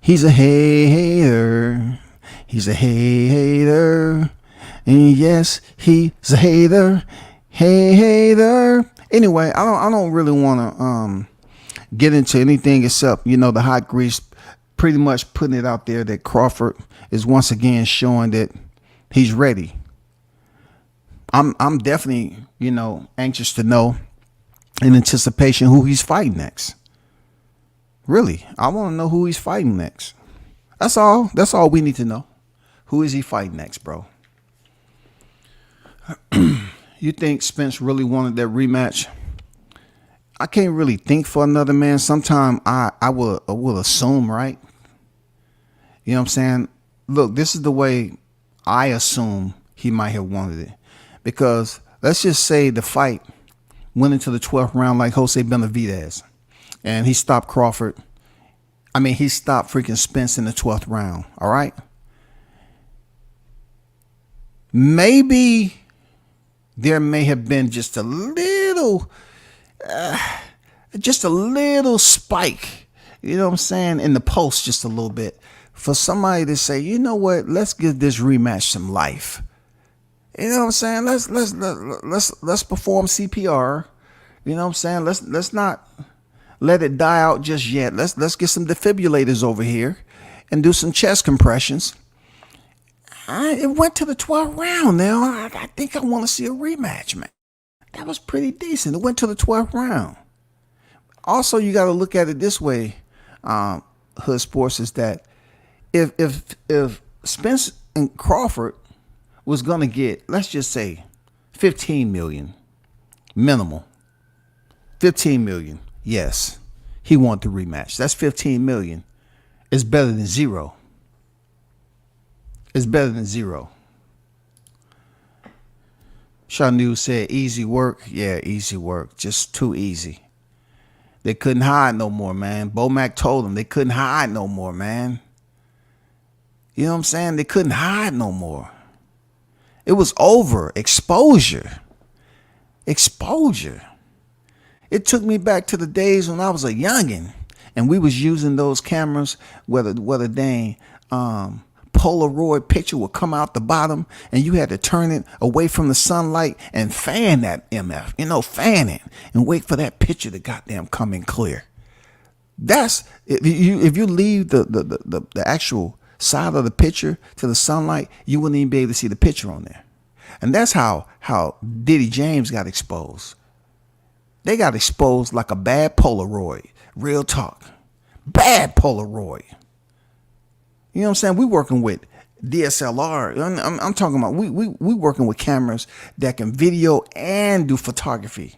He's a hater. And yes, he's a hater. Hater. Anyway, I don't really want to get into anything except, the hot grease pretty much putting it out there that Crawford is once again showing that he's ready. I'm definitely, anxious to know in anticipation who he's fighting next. Really, I want to know who he's fighting next. That's all. That's all we need to know. Who is he fighting next, bro? You think Spence really wanted that rematch? I can't really think for another man. Sometime I will assume, right? You know what I'm saying? Look, this is the way I assume he might have wanted it. Because let's just say the fight went into the 12th round like Jose Benavidez. And he stopped Crawford. He stopped freaking Spence in the 12th round. All right? Maybe there may have been just a little spike, you know what I'm saying, in the post just a little bit for somebody to say, you know what, let's give this rematch some life. You know what I'm saying? Let's perform CPR. You know what I'm saying? Let's not let it die out just yet. Let's get some defibrillators over here and do some chest compressions. It went to the 12th round now. I think I want to see a rematch, man. That was pretty decent. It went to the 12th round. Also, you got to look at it this way, Hood Sports, is that if Spence and Crawford was going to get, let's just say, 15 million minimal. 15 million. Yes, he wanted the rematch. That's 15 million. It's better than zero. It's better than zero. Shanu said easy work. Yeah, easy work. Just too easy. They couldn't hide no more, man. Bomac told them they couldn't hide no more, man. You know what I'm saying? They couldn't hide no more. It was over. Exposure. Exposure. It took me back to the days when I was a youngin' and we was using those cameras where the dang Polaroid picture would come out the bottom and you had to turn it away from the sunlight and fan that MF, fan it and wait for that picture to goddamn come in clear. That's if you leave the actual side of the picture to the sunlight, you wouldn't even be able to see the picture on there. And that's how Diddy James got exposed. They got exposed like a bad Polaroid. Real talk. Bad Polaroid. You know what I'm saying? We working with DSLR. I'm talking about we working with cameras that can video and do photography.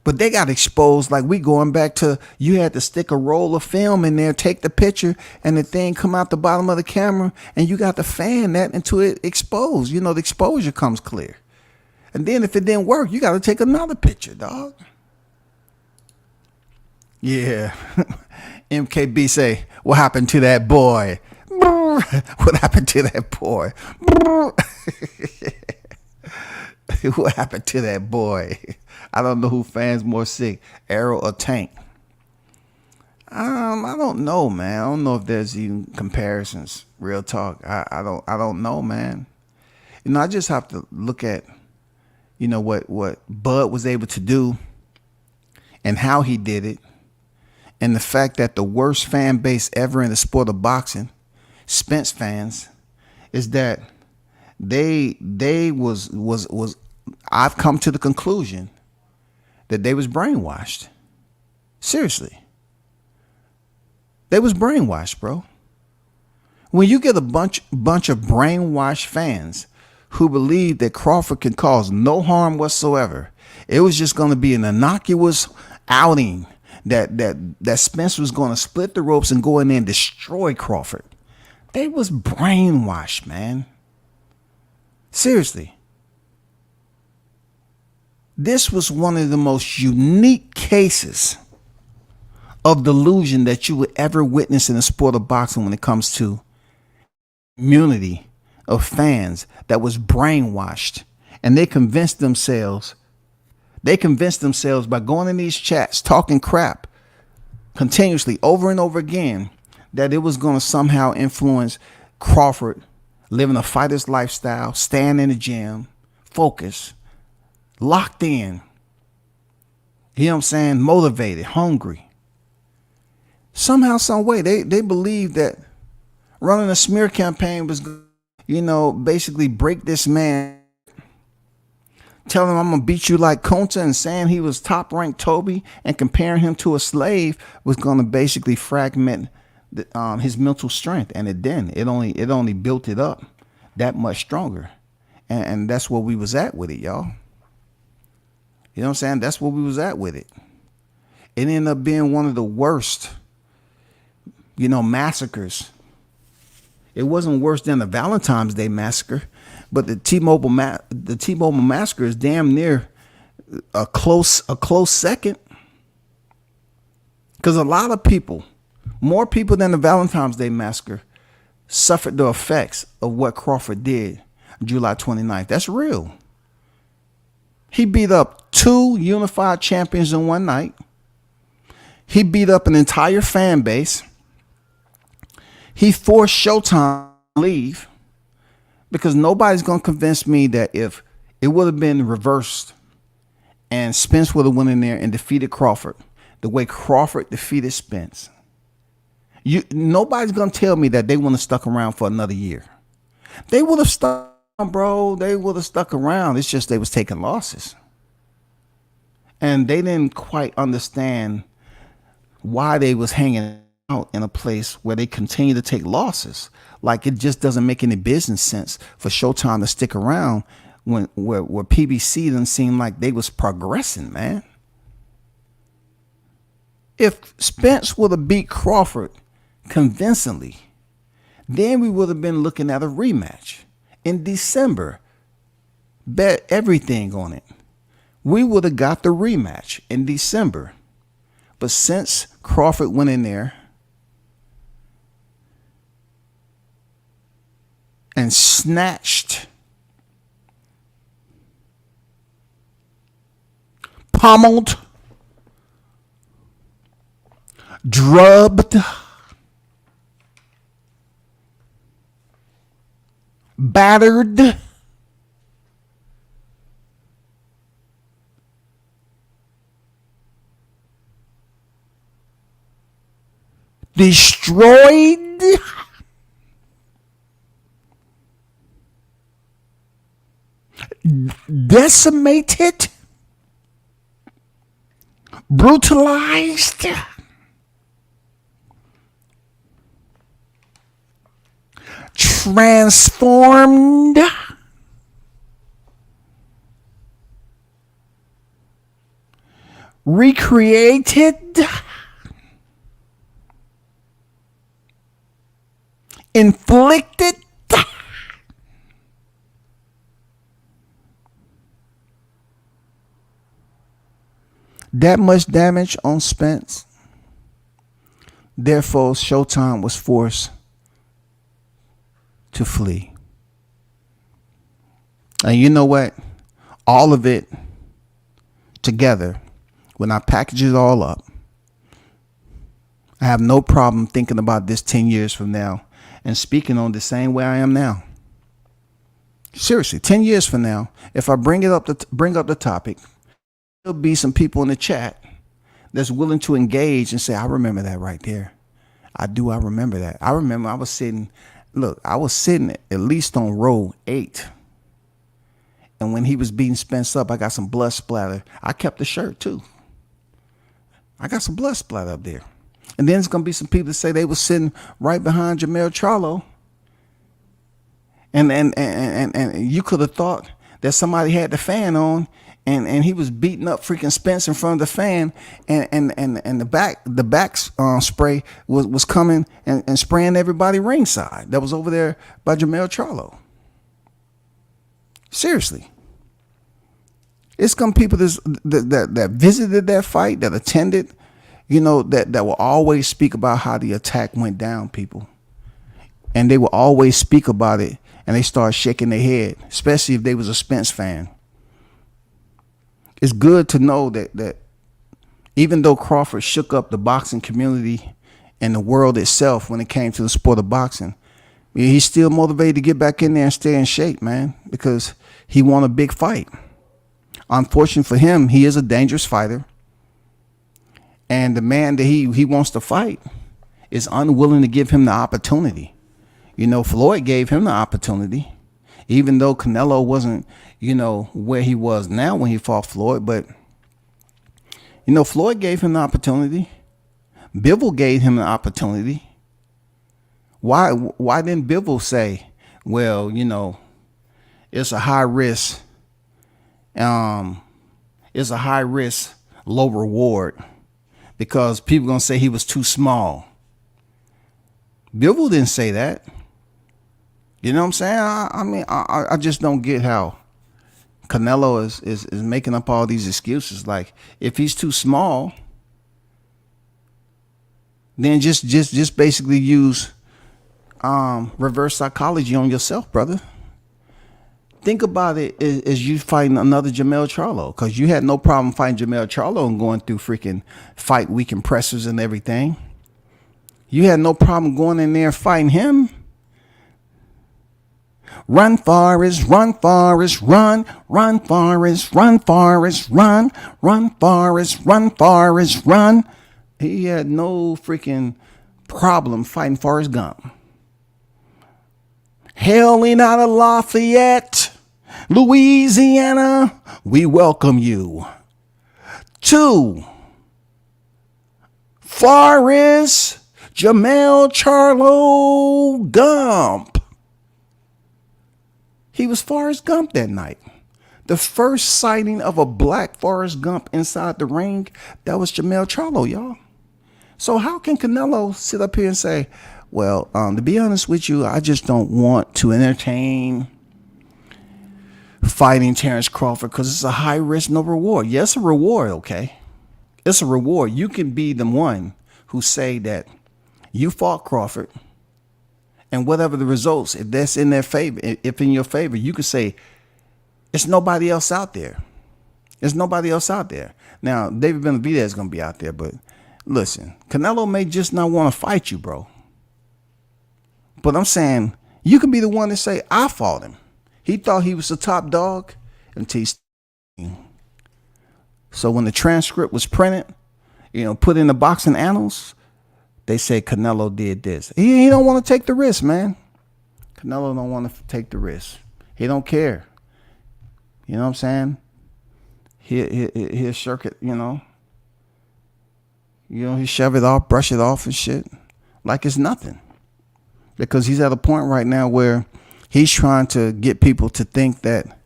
But they got exposed like we going back to, you had to stick a roll of film in there, take the picture, and the thing come out the bottom of the camera, and you got to fan that until it exposed. You know, the exposure comes clear. And then if it didn't work, you got to take another picture, dog. Yeah. MKB say, what happened to that boy? What happened to that boy? What happened to that boy? I don't know who fans more sick, Arrow or Tank. I don't know, man. I don't know if there's even comparisons. Real talk. I don't know, man. You know, I just have to look at, you know, what Bud was able to do and how he did it. And the fact that the worst fan base ever in the sport of boxing, Spence fans, is that they was I've come to the conclusion that they was brainwashed. Seriously. They was brainwashed, bro. When you get a bunch of brainwashed fans who believe that Crawford can cause no harm whatsoever, it was just going to be an innocuous outing, that Spence was going to split the ropes and go in there and destroy Crawford. They was brainwashed, man. Seriously. This was one of the most unique cases of delusion that you would ever witness in the sport of boxing when it comes to community of fans that was brainwashed. And they convinced themselves by going in these chats, talking crap continuously over and over again, that it was going to somehow influence Crawford living a fighter's lifestyle, staying in the gym, focus, locked in, you know what I'm saying, motivated, hungry. Somehow, some way, they believed that running a smear campaign was, you know, basically break this man, telling him I'm going to beat you like Conta, and saying he was top ranked Toby and comparing him to a slave was going to basically fragment his mental strength. And it didn't. It only built it up that much stronger. And that's where we was at with it, y'all. You know what I'm saying? That's where we was at with it. It ended up being one of the worst, you know, massacres. It wasn't worse than the Valentine's Day massacre, but the T-Mobile massacre is damn near a close second. Because a lot of people, more people than the Valentine's Day massacre, suffered the effects of what Crawford did July 29th. That's real. He beat up 2 unified champions in one night. He beat up an entire fan base. He forced Showtime to leave, because nobody's going to convince me that if it would have been reversed and Spence would have went in there and defeated Crawford the way Crawford defeated Spence, nobody's going to tell me that they wouldn't have stuck around for another year. They would have stuck, bro. They would have stuck around. It's just they was taking losses. And they didn't quite understand why they was hanging out in a place where they continue to take losses. Like, it just doesn't make any business sense for Showtime to stick around where PBC didn't seem like they was progressing, man. If Spence would have beat Crawford convincingly, then we would have been looking at a rematch in December. Bet everything on it. We would have got the rematch in December. But since Crawford went in there and snatched, pummeled, drubbed, battered, destroyed, decimated, brutalized, transformed, recreated, inflicted, that much damage on Spence. Therefore, Showtime was forced to flee. And you know what? All of it together, when I package it all up, I have no problem thinking about this 10 years from now and speaking on the same way I am now. Seriously, 10 years from now, if I bring up the topic, there'll be some people in the chat that's willing to engage and say, I remember that right there. I remember that. I remember I was sitting at least on row 8. And when he was beating Spence up, I got some blood splatter. I kept the shirt too. I got some blood splatter up there. And then there's going to be some people that say they were sitting right behind Jermell Charlo. And you could have thought that somebody had the fan on and he was beating up freaking Spence in front of the fan and the back spray was coming and spraying everybody ringside that was over there by Jermell Charlo. Seriously. It's some people that visited that fight, that attended, that will always speak about how the attack went down, people. And they will always speak about it, and they start shaking their head, especially if they was a Spence fan. It's good to know that even though Crawford shook up the boxing community and the world itself when it came to the sport of boxing, he's still motivated to get back in there and stay in shape, man, because he won a big fight. Unfortunately for him, he is a dangerous fighter. And the man that he wants to fight is unwilling to give him the opportunity. Floyd gave him the opportunity, even though Canelo wasn't, where he was now when he fought Floyd. But, Floyd gave him the opportunity. Bivol gave him the opportunity. Why didn't Bivol say, well, it's a high risk, low reward, because people gonna say he was too small. Bivol didn't say that. You know what I'm saying? I just don't get how Canelo is making up all these excuses. Like, if he's too small, then just basically use reverse psychology on yourself, brother. Think about it as you fighting another Jermell Charlo, because you had no problem fighting Jermell Charlo and going through freaking fight week compressors and everything. You had no problem going in there fighting him. Run, Forrest, run, Forrest, run, run, Forrest, run, Forrest, run, run, Forrest, run, Forrest, run. He had no freaking problem fighting Forrest Gump. Hailing out of Lafayette, Louisiana, we welcome you to Forrest Jermell Charlo Gump. He was Forrest Gump that night. The first sighting of a black Forrest Gump inside the ring, that was Jermell Charlo, y'all. So how can Canelo sit up here and say, well, to be honest with you, I just don't want to entertain fighting Terrence Crawford because it's a high risk, no reward. Yes, a reward, okay? It's a reward. You can be the one who say that you fought Crawford, and whatever the results, if that's in their favor, if in your favor, you could say, it's nobody else out there. There's nobody else out there. Now, David Benavidez is going to be out there, but listen, Canelo may just not want to fight you, bro. But I'm saying, you could be the one to say, I fought him. He thought he was the top dog until he. So when the transcript was printed, put in the boxing annals, they said Canelo did this. He don't want to take the risk, man. Canelo don't want to take the risk. He don't care. You know what I'm saying? He'll shirk it, he shove it off, brush it off and shit like it's nothing. Because he's at a point right now where he's trying to get people to think that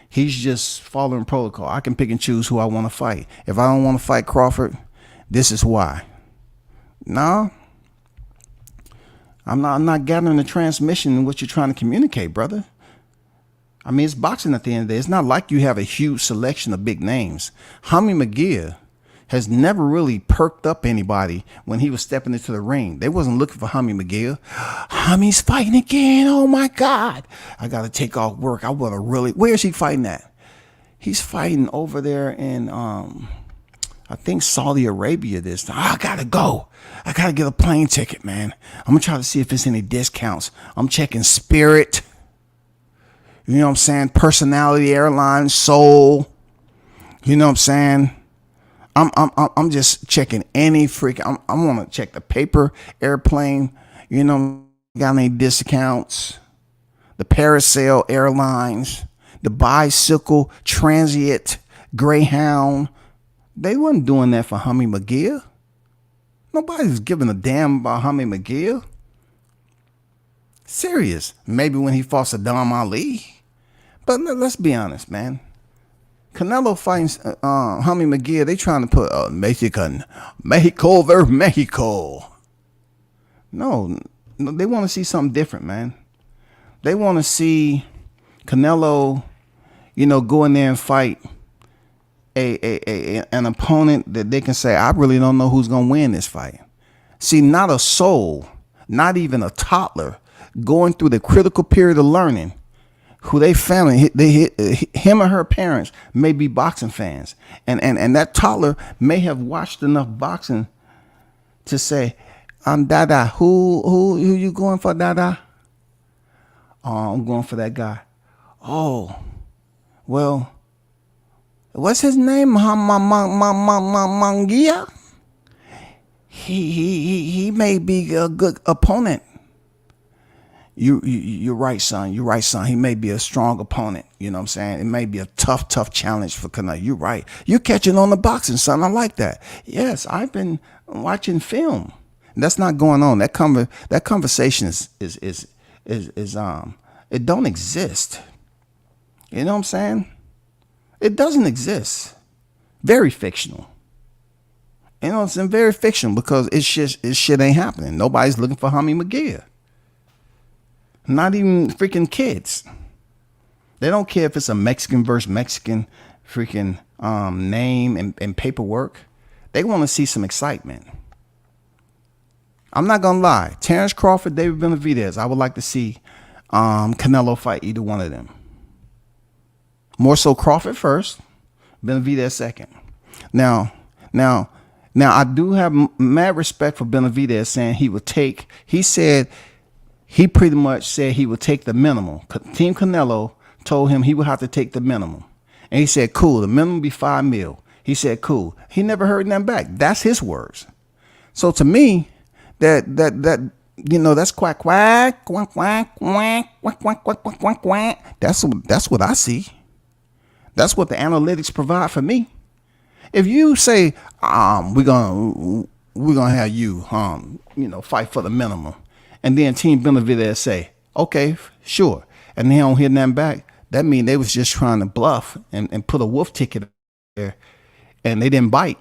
he's just following protocol. I can pick and choose who I want to fight. If I don't want to fight Crawford, this is why. No, I'm not gathering the transmission in what you're trying to communicate, brother. I mean, it's boxing at the end of the day. It's not like you have a huge selection of big names. Hammy McGear has never really perked up anybody when he was stepping into the ring. They wasn't looking for Hammy McGear. Hammy's fighting again. Oh my God. I got to take off work. I want to really, where's he fighting at? He's fighting over there in, I think Saudi Arabia this time. I got to go. I got to get a plane ticket, man. I'm going to try to see if there's any discounts. I'm checking Spirit. You know what I'm saying? Personality Airlines, Soul. You know what I'm saying? I'm just checking any freak. I want to check the paper airplane. Got any discounts? The Parasail Airlines, the Bicycle, Transient, Greyhound. They wasn't doing that for Hammy McGear. Nobody's giving a damn about Hammy McGear. Serious. Maybe when he fought Saddam Ali. But let's be honest, man. Canelo fighting Hammy McGear. They trying to put Mexico versus Mexico. No, they want to see something different, man. They want to see Canelo, go in there and fight an opponent that they can say, I really don't know who's gonna win this fight. See, not a soul, not even a toddler, going through the critical period of learning, who they family, him or her parents may be boxing fans, and that toddler may have watched enough boxing to say, Dada, who you going for, Dada? Oh, I'm going for that guy. Oh, well, what's his name? Mangia? He may be a good opponent. You're right, son. You're right, son. He may be a strong opponent. You know what I'm saying? It may be a tough challenge for Canelo. You're right. You're catching on the boxing, son. I like that. Yes, I've been watching film. That's not going on. That conversation is it don't exist. You know what I'm saying? It doesn't exist. Very fictional. It's very fictional because it shit ain't happening. Nobody's looking for Hammy McGear. Not even freaking kids. They don't care if it's a Mexican versus Mexican freaking name and paperwork. They want to see some excitement. I'm not gonna lie. Terrence Crawford, David Benavidez. I would like to see Canelo fight either one of them. More so Crawford first, Benavidez second. Now, I do have mad respect for Benavidez saying he pretty much said he would take the minimum. Team Canelo told him he would have to take the minimum. And he said, cool, the minimum be $5 million. He said, cool. He never heard nothing back. That's his words. So to me, that's quack, quack, quack, quack, quack, quack, quack, quack, quack, quack, quack. That's what I see. That's what the analytics provide for me. If you say, we're gonna have you fight for the minimum, and then Team Benavidez say, okay, sure, and they don't hear nothing back, that means they was just trying to bluff and put a wolf ticket there, and they didn't bite.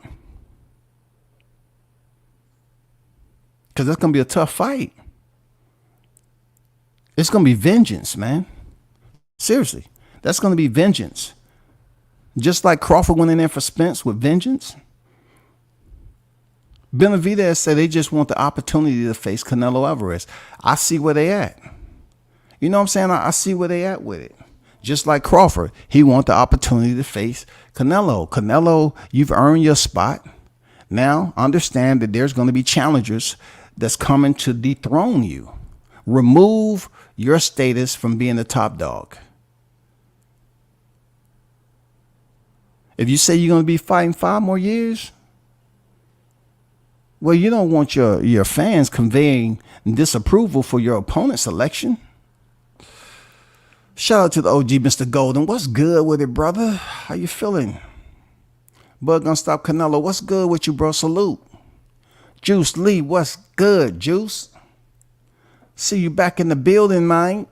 Because that's gonna be a tough fight. It's gonna be vengeance, man. Seriously, that's gonna be vengeance. Just like Crawford went in there for Spence with vengeance. Benavidez said they just want the opportunity to face Canelo Alvarez. I see where they at. You know what I'm saying? I see where they at with it. Just like Crawford, he want the opportunity to face Canelo. Canelo, you've earned your spot. Now understand that there's going to be challengers that's coming to dethrone you. Remove your status from being the top dog. If you say you're going to be fighting 5 more years, well, you don't want your fans conveying disapproval for your opponent's selection. Shout out to the OG, Mr. Golden. What's good with it, brother? How you feeling? Bud gonna stop Canelo. What's good with you, bro? Salute. Juice Lee, what's good, Juice? See you back in the building, man.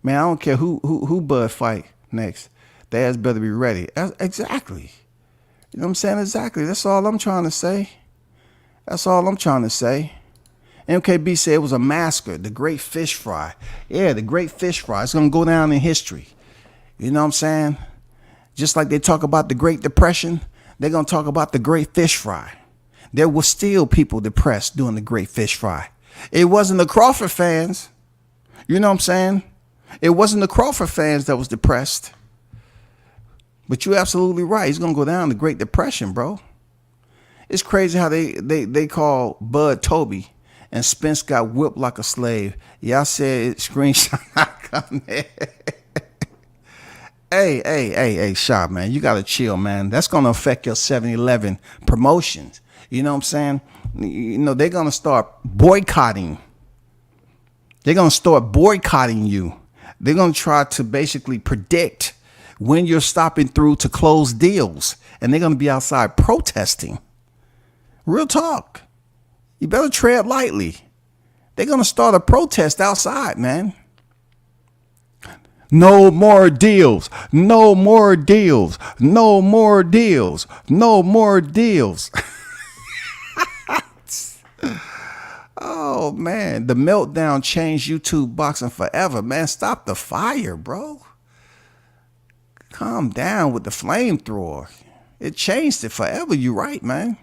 Man, I don't care who Bud fight next. The ass better be ready. Exactly. You know what I'm saying? Exactly. That's all I'm trying to say. That's all I'm trying to say. MKB said it was a massacre. The Great Fish Fry. Yeah, the Great Fish Fry. It's going to go down in history. You know what I'm saying? Just like they talk about the Great Depression, they're going to talk about the Great Fish Fry. There were still people depressed during the Great Fish Fry. It wasn't the Crawford fans. You know what I'm saying? It wasn't the Crawford fans that was depressed. But you're absolutely right. He's going to go down the Great Depression, bro. It's crazy how they call Bud Toby and Spence got whipped like a slave. Y'all said screenshot not coming. Hey, Shot, man. You got to chill, man. That's going to affect your 7-Eleven promotions. You know what I'm saying? You know, they're going to start boycotting. They're going to start boycotting you. They're going to try to basically predict when you're stopping through to close deals. And they're going to be outside protesting. Real talk. You better tread lightly. They're going to start a protest outside, man. No more deals. No more deals. No more deals. No more deals. Oh, man. The meltdown changed YouTube boxing forever, man. Stop the fire, bro. Calm down with the flamethrower. It changed it forever. You right, man.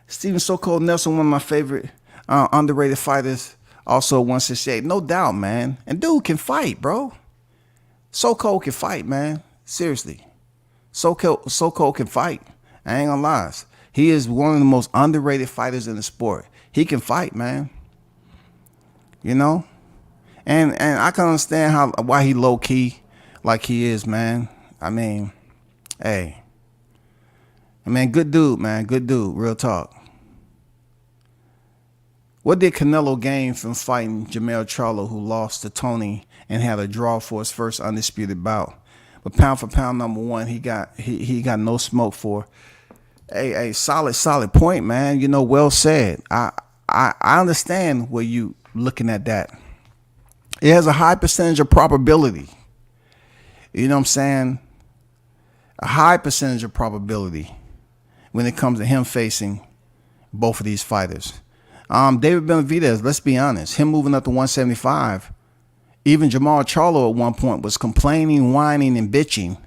Steven So-Called Nelson, one of my favorite underrated fighters. Also 168. No doubt, man. And dude can fight, bro. So-Called can fight, man. Seriously. So-Called can fight. I ain't gonna lie. He is one of the most underrated fighters in the sport. He can fight, man. You know? And I can understand why he low key like he is, man. I mean, hey. Man, good dude, man. Good dude. Real talk. What did Canelo gain from fighting Jermell Charlo, who lost to Tony and had a draw for his first undisputed bout? But pound for pound, number one, he got no smoke for. Hey, solid point, man. You know, well said. I understand where you looking at that. It has a high percentage of probability. You know what I'm saying? A high percentage of probability when it comes to him facing both of these fighters. David Benavidez, let's be honest, him moving up to 175, even Jermall Charlo at one point was complaining, whining, and bitching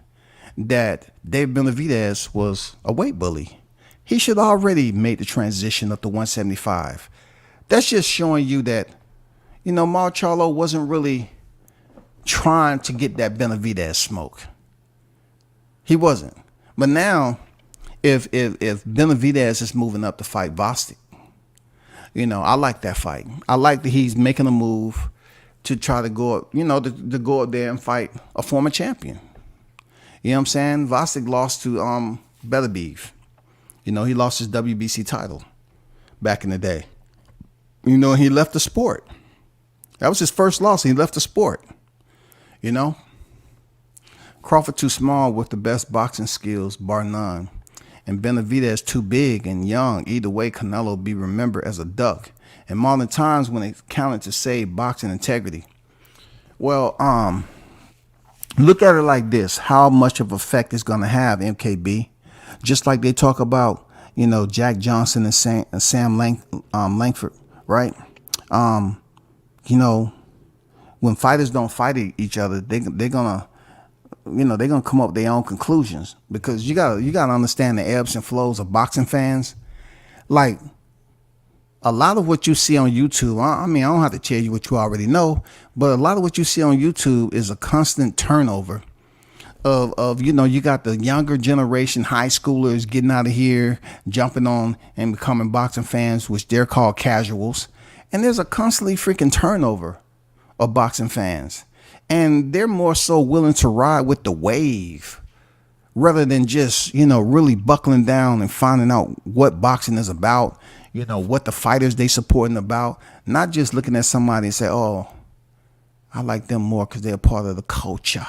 that David Benavidez was a weight bully. He should already made the transition up to 175. That's just showing you that, you know, Jermall Charlo wasn't really trying to get that Benavidez smoke. He wasn't. But now, if Benavidez is moving up to fight Bostic, you know, I like that fight. I like that he's making a move to try to go up, you know, to go up there and fight a former champion. You know what I'm saying? Bostic lost to Better Beef. You know, he lost his WBC title back in the day. You know, he left the sport. That was his first loss, and he left the sport. You know? Crawford too small with the best boxing skills, bar none. And Benavidez too big and young. Either way, Canelo be remembered as a duck. And modern times when it counted to save boxing integrity. Well, look at it like this. How much of effect it's going to have, MKB. Just like they talk about, you know, Jack Johnson and Sam Langford, right? You know, when fighters don't fight each other, they're going to, you know, they're gonna come up with their own conclusions, because you gotta understand the ebbs and flows of boxing fans. Like, a lot of what you see on YouTube, I mean, I don't have to tell you what you already know, but a lot of what you see on YouTube is a constant turnover of you know, you got the younger generation, high schoolers getting out of here, jumping on and becoming boxing fans, which they're called casuals, and there's a constantly freaking turnover of boxing fans. And they're more so willing to ride with the wave rather than just, you know, really buckling down and finding out what boxing is about. what the fighters they supporting about. Not just looking at somebody and say, oh, I like them more because they're part of the culture.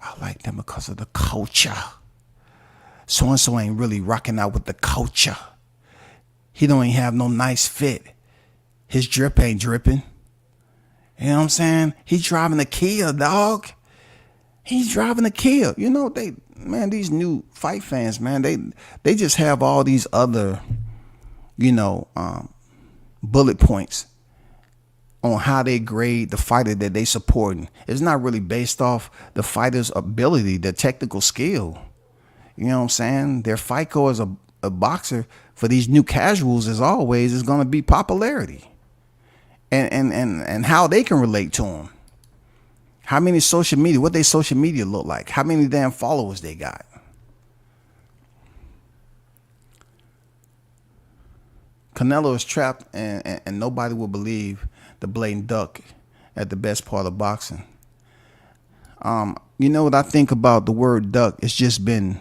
I like them because of the culture. So-and-so ain't really rocking out with the culture. He don't even have no nice fit. His drip ain't dripping. You know what I'm saying? He's driving a Kia, dog. He's driving a Kia. These new fight fans, man, they just have all these other, bullet points on how they grade the fighter that they supporting. It's not really based off the fighter's ability, their technical skill. You know what I'm saying? Their FICO as a boxer for these new casuals, as always, is going to be popularity and how they can relate to them. How many social media, what they social media look like, how many damn followers they got. Canelo is trapped and nobody will believe the blatant duck at the best part of boxing. You know what I think about the word duck? It's just been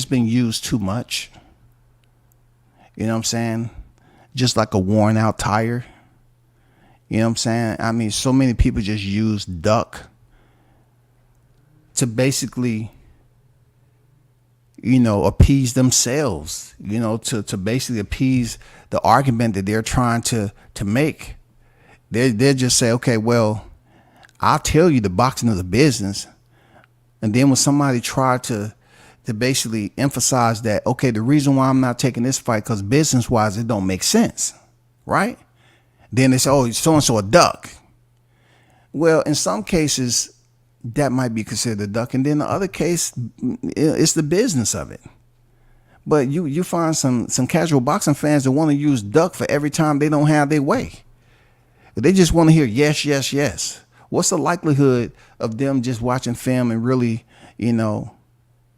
been used too much. You know what I'm saying? Just like a worn out tire. You know what I'm saying? I mean, so many people just use duck to basically, appease themselves, to basically appease the argument that they're trying to make. They'll just say, okay, well, I'll tell you the boxing is a business. And then when somebody tried to basically emphasize that, okay, the reason why I'm not taking this fight because business wise, it don't make sense. Right? Then they say, oh, so-and-so a duck. Well, in some cases, that might be considered a duck. And then the other case, it's the business of it. But you find some casual boxing fans that want to use duck for every time they don't have their way. They just want to hear yes, yes, yes. What's the likelihood of them just watching film and really,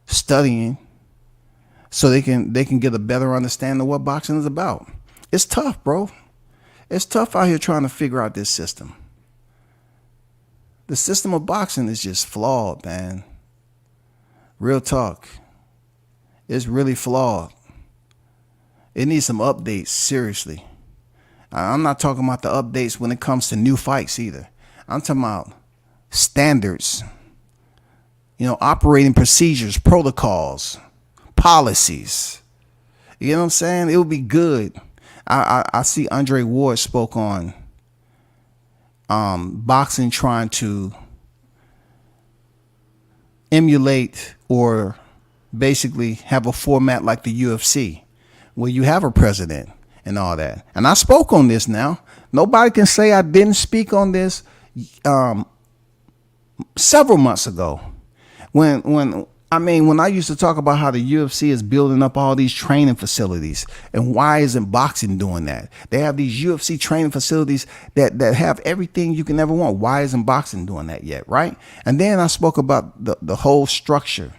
studying so they can get a better understanding of what boxing is about? It's tough, bro. It's tough out here trying to figure out this system. The system of boxing is just flawed, man. Real talk. It's really flawed. It needs some updates, seriously. I'm not talking about the updates when it comes to new fights either. I'm talking about standards, operating procedures, protocols, policies. You know what I'm saying? It would be good. I see Andre Ward spoke on boxing trying to emulate or basically have a format like the UFC where you have a president and all that. And I spoke on this now. Nobody can say I didn't speak on this several months ago. When I used to talk about how the UFC is building up all these training facilities, and why isn't boxing doing that? They have these UFC training facilities that have everything you can ever want. Why isn't boxing doing that yet, right? And then I spoke about the whole structure.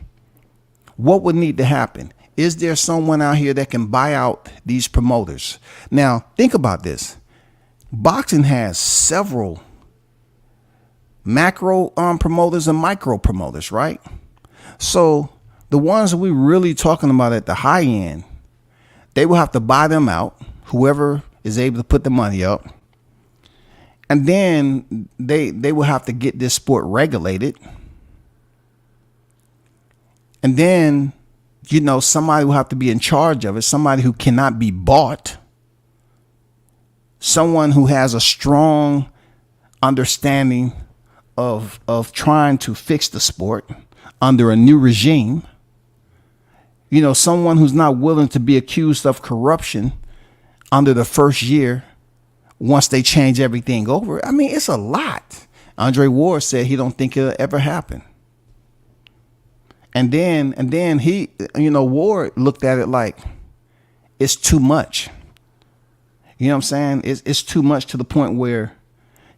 What would need to happen? Is there someone out here that can buy out these promoters? Now, think about this. Boxing has several macro promoters and micro promoters, right? So the ones that we really talking about at the high end, they will have to buy them out, whoever is able to put the money up. And then they will have to get this sport regulated. And then, somebody will have to be in charge of it, somebody who cannot be bought, someone who has a strong understanding of trying to fix the sport under a new regime, someone who's not willing to be accused of corruption under the first year once they change everything over. I mean, it's a lot. Andre Ward said he don't think it'll ever happen. And then he, Ward looked at it like it's too much. You know what I'm saying? It's too much to the point where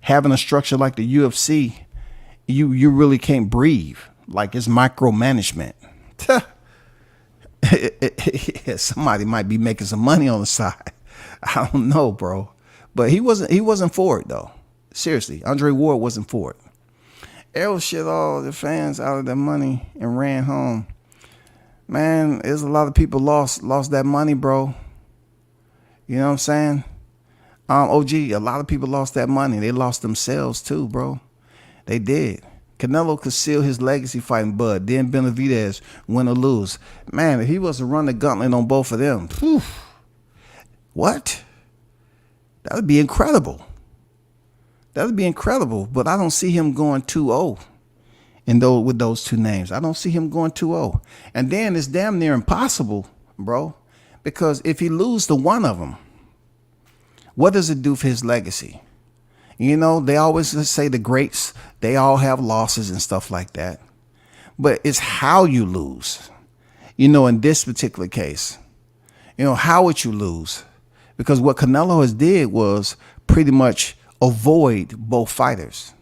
having a structure like the UFC, you really can't breathe. Like it's micromanagement. Somebody might be making some money on the side. I don't know, bro. But he wasn't for it though. Seriously, Andre Ward wasn't for it. Errol shit all the fans out of their money and ran home. Man, there's a lot of people lost that money, bro. You know what I'm saying? OG, a lot of people lost that money. They lost themselves too, bro. They did. Canelo could seal his legacy fighting Bud. Then Benavidez win or lose. Man, if he was to run the gauntlet on both of them, whew, what? That would be incredible. That would be incredible. But I don't see him going 2-0 with those two names. I don't see him going 2-0. And then it's damn near impossible, bro. Because if he loses to one of them, what does it do for his legacy? You know, they always say the greats, they all have losses and stuff like that. But it's how you lose. You know, in this particular case, you know, how would you lose? Because what Canelo has did was pretty much avoid both fighters.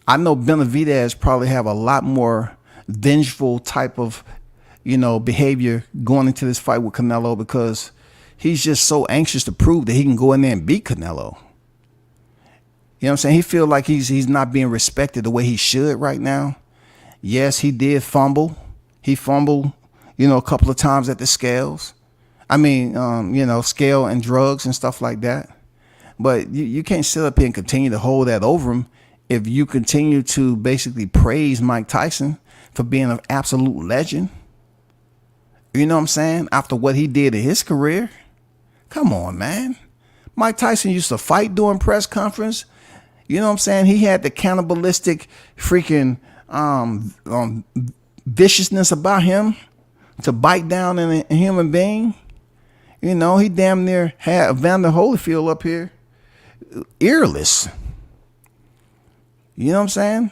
I know Benavidez probably have a lot more vengeful type of, you know, behavior going into this fight with Canelo because he's just so anxious to prove that he can go in there and beat Canelo. You know what I'm saying? He feel like he's not being respected the way he should right now. Yes, he did fumble. He fumbled, you know, a couple of times at the scales. I mean, you know, scale and drugs and stuff like that. But you can't sit up here and continue to hold that over him if you continue to basically praise Mike Tyson for being an absolute legend. You know what I'm saying? After what he did in his career. Come on, man. Mike Tyson used to fight during press conference. You know what I'm saying? He had the cannibalistic freaking viciousness about him to bite down in a human being. You know, he damn near had Evander Holyfield up here earless. You know what I'm saying?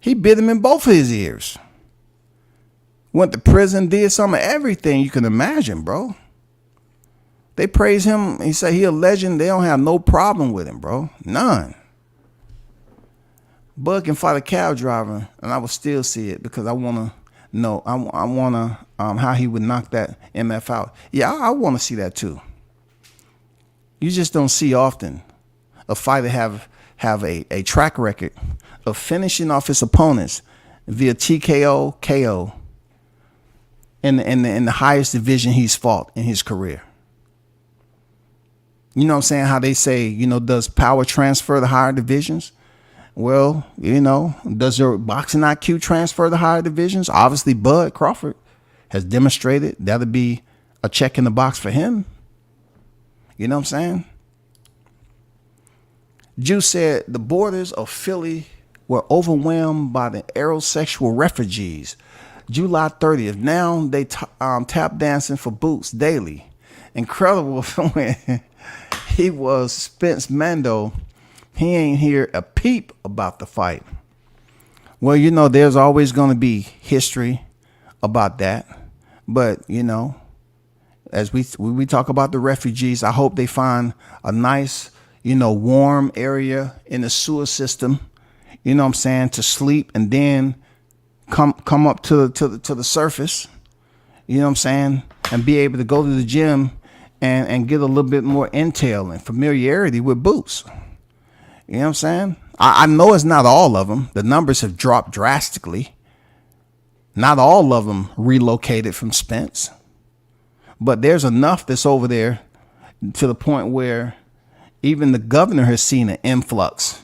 He bit him in both of his ears. Went to prison, did some of everything you can imagine, bro. They praise him. He said he a legend. They don't have no problem with him, bro. None. Bud can fight a cab driver, and I would still see it because I want to know. I want to how he would knock that MF out. Yeah, I want to see that too. You just don't see often a fighter have a track record of finishing off his opponents via TKO, KO in the highest division he's fought in his career. You know what I'm saying? How they say, you know, does power transfer to higher divisions? Well, you know, does your boxing IQ transfer to higher divisions? Obviously, Bud Crawford has demonstrated that'll be a check in the box for him. You know what I'm saying? Juice said the borders of Philly were overwhelmed by the aerosexual refugees. July 30th. Now they tap dancing for boots daily. Incredible when he was Spence Mando. He ain't hear a peep about the fight. Well, you know, there's always going to be history about that. But, you know, as we talk about the refugees, I hope they find a nice, you know, warm area in the sewer system, you know what I'm saying, to sleep and then come up to the surface, you know what I'm saying, and be able to go to the gym and get a little bit more intel and familiarity with boots. You know what I'm saying? I know it's not all of them. The numbers have dropped drastically. Not all of them relocated from Spence. But there's enough that's over there to the point where even the governor has seen an influx.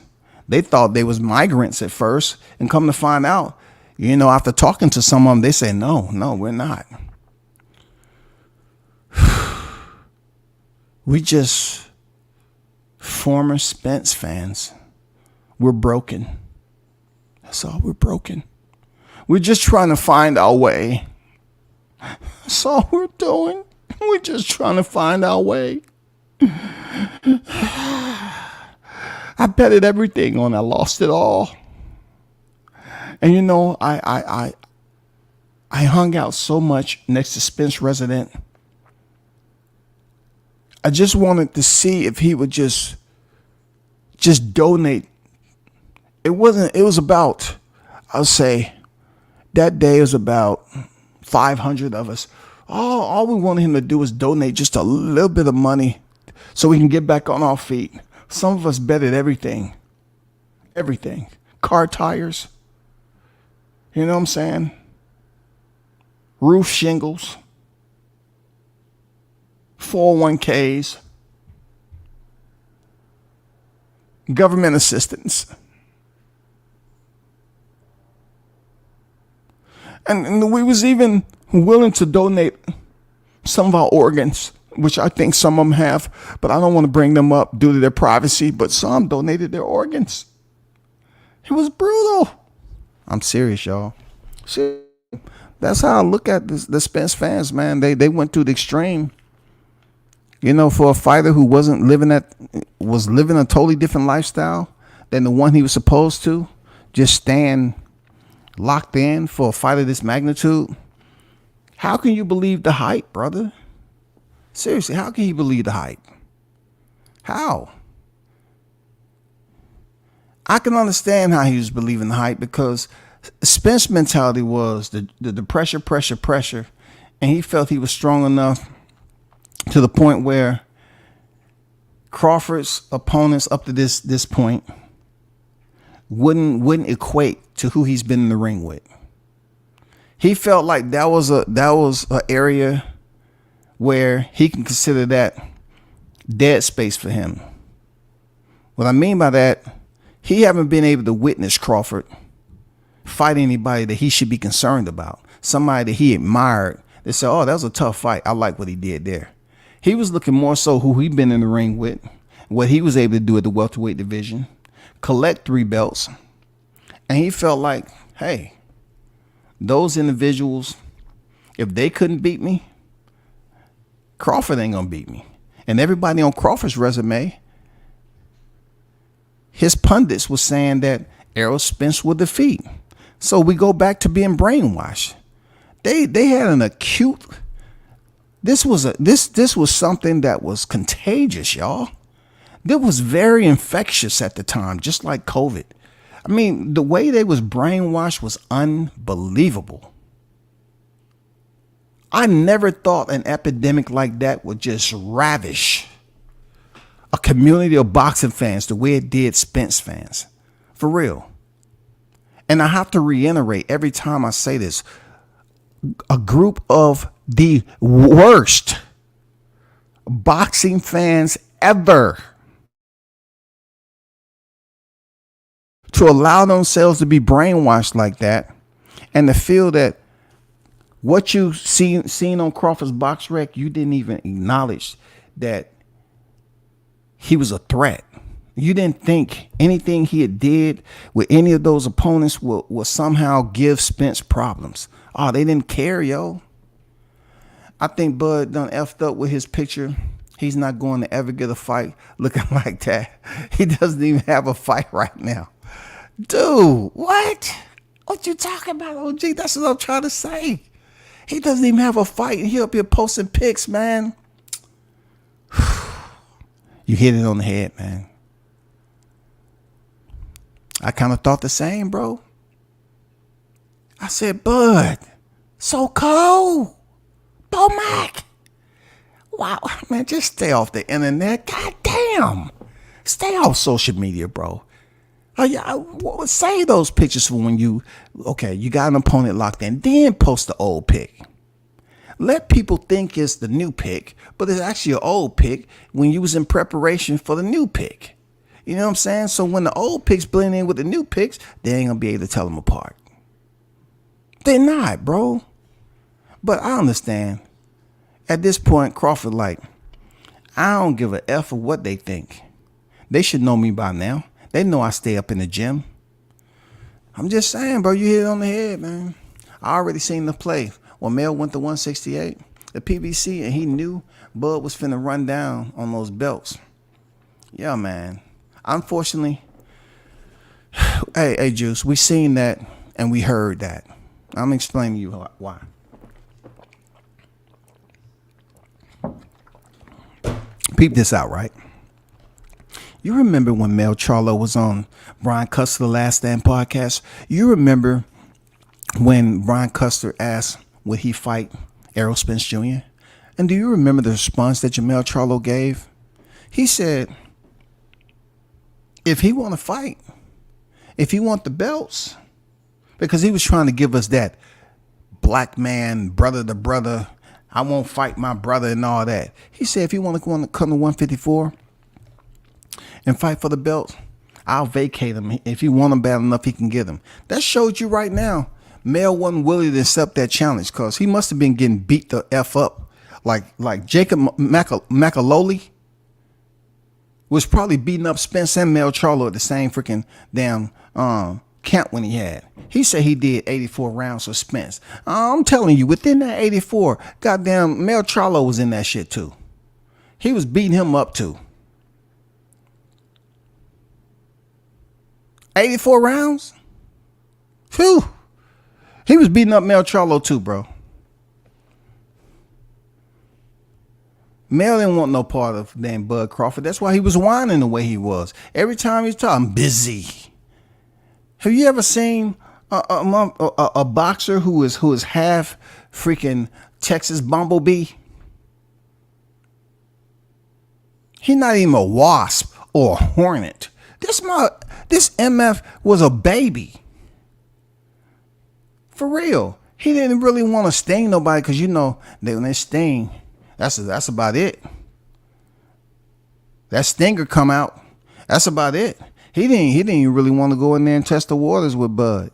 They thought they was migrants at first, and come to find out, you know, after talking to some of them, they say, no, we're not. We just former Spence fans. We're broken. That's all. We're broken. We're just trying to find our way. That's all we're doing. We're just trying to find our way. I betted everything on. I lost it all. And you know, I hung out so much next to Spence resident. I just wanted to see if he would just donate. It was about, I'll say, that day it was about 500 of us. All we wanted him to do was donate just a little bit of money so we can get back on our feet. Some of us betted everything. everything. Car tires. You know what I'm saying? Roof shingles. 401ks. Government assistance. And we was even willing to donate some of our organs, which I think some of them have, but I don't want to bring them up due to their privacy, but some donated their organs. It was brutal. I'm serious, y'all. Shit. That's how I look at the Spence fans, man. They went to the extreme. You know, for a fighter who was living a totally different lifestyle than the one he was supposed to, just stand locked in for a fight of this magnitude. How can you believe the hype, brother? Seriously, how can you believe the hype? How? I can understand how he was believing the hype, because Spence's mentality was the pressure, and he felt he was strong enough to the point where Crawford's opponents up to this point wouldn't equate to who he's been in the ring with. He felt like that was an area where he can consider that dead space for him. What I mean by that, he haven't been able to witness Crawford fight anybody that he should be concerned about. Somebody that he admired. They said, oh, that was a tough fight. I like what he did there. He was looking more so who he'd been in the ring with, what he was able to do at the welterweight division, collect 3 belts. And he felt like, hey, those individuals, if they couldn't beat me, Crawford ain't gonna beat me. And everybody on Crawford's resume, his pundits was saying that Errol Spence would defeat. So we go back to being brainwashed. They had an acute. This was something that was contagious, y'all. That was very infectious at the time, just like COVID. I mean, the way they was brainwashed was unbelievable. I never thought an epidemic like that would just ravish a community of boxing fans the way it did Spence fans. For real. And I have to reiterate every time I say this, a group of the worst boxing fans ever to allow themselves to be brainwashed like that, and to feel that what you seen on Crawford's box rec, you didn't even acknowledge that he was a threat. You didn't think anything he had did with any of those opponents will somehow give Spence problems. Oh, they didn't care, yo. I think Bud done effed up with his picture. He's not going to ever get a fight looking like that. He doesn't even have a fight right now. Dude, what? What you talking about, OG? That's what I'm trying to say. He doesn't even have a fight, and he up here posting pics, man. You hit it on the head, man. I kind of thought the same, bro. I said, Bud, so cold. Bo Mac. Wow, man, just stay off the internet. God damn. Stay off social media, bro. Save those pictures for when you got an opponent locked in. Then post the old pic. Let people think it's the new pic, but it's actually an old pic when you was in preparation for the new pic. You know what I'm saying? So when the old pics blend in with the new pics, they ain't gonna be able to tell them apart. They're not, bro. But I understand. At this point, Crawford, like, I don't give a F of what they think. They should know me by now. They know I stay up in the gym. I'm just saying, bro, you hit it on the head, man. I already seen the play. When Mel went to 168, the PBC, and he knew Bud was finna run down on those belts. Yeah, man. Unfortunately, hey, Juice, we seen that and we heard that. I'm explaining to you why. Peep this out, right? You remember when Mel Charlo was on Brian Custer, the Last Stand podcast? You remember when Brian Custer asked, would he fight Errol Spence Jr.? And do you remember the response that Jamel Charlo gave? He said, if he want to fight, if he want the belts, because he was trying to give us that black man, brother to brother, I won't fight my brother and all that. He said if he want to come to 154 and fight for the belt, I'll vacate him. If he want him bad enough, he can get him. That showed you right now, Mel wasn't willing to accept that challenge because he must have been getting beat the F up. Like Jacob McAloley was probably beating up Spence and Mel Charlo at the same freaking damn camp when he had. He said he did 84 rounds with Spence. I'm telling you, within that 84, goddamn Mel Charlo was in that shit too. He was beating him up too. 84 rounds? Phew. He was beating up Mel Charlo too, bro. Mel didn't want no part of damn Bud Crawford. That's why he was whining the way he was. Every time he's talking, I'm busy. Have you ever seen a boxer who is half freaking Texas Bumblebee? He's not even a wasp or a hornet. This MF was a baby. For real. He didn't really want to sting nobody because you know that when they sting, that's about it. That stinger come out. That's about it. He didn't even really want to go in there and test the waters with Bud.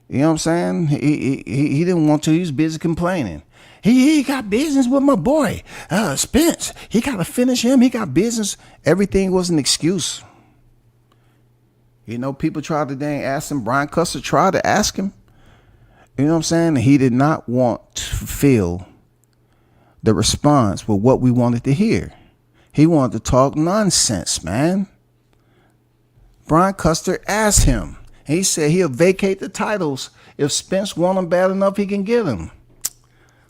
You know what I'm saying? He didn't want to. He was busy complaining. He got business with my boy, Spence. He got to finish him. He got business. Everything was an excuse. You know, people tried to ask him. Brian Custer tried to ask him. You know what I'm saying? He did not want to fulfill the response with what we wanted to hear. He wanted to talk nonsense, man. Brian Custer asked him. He said he'll vacate the titles if Spence want them bad enough he can get them.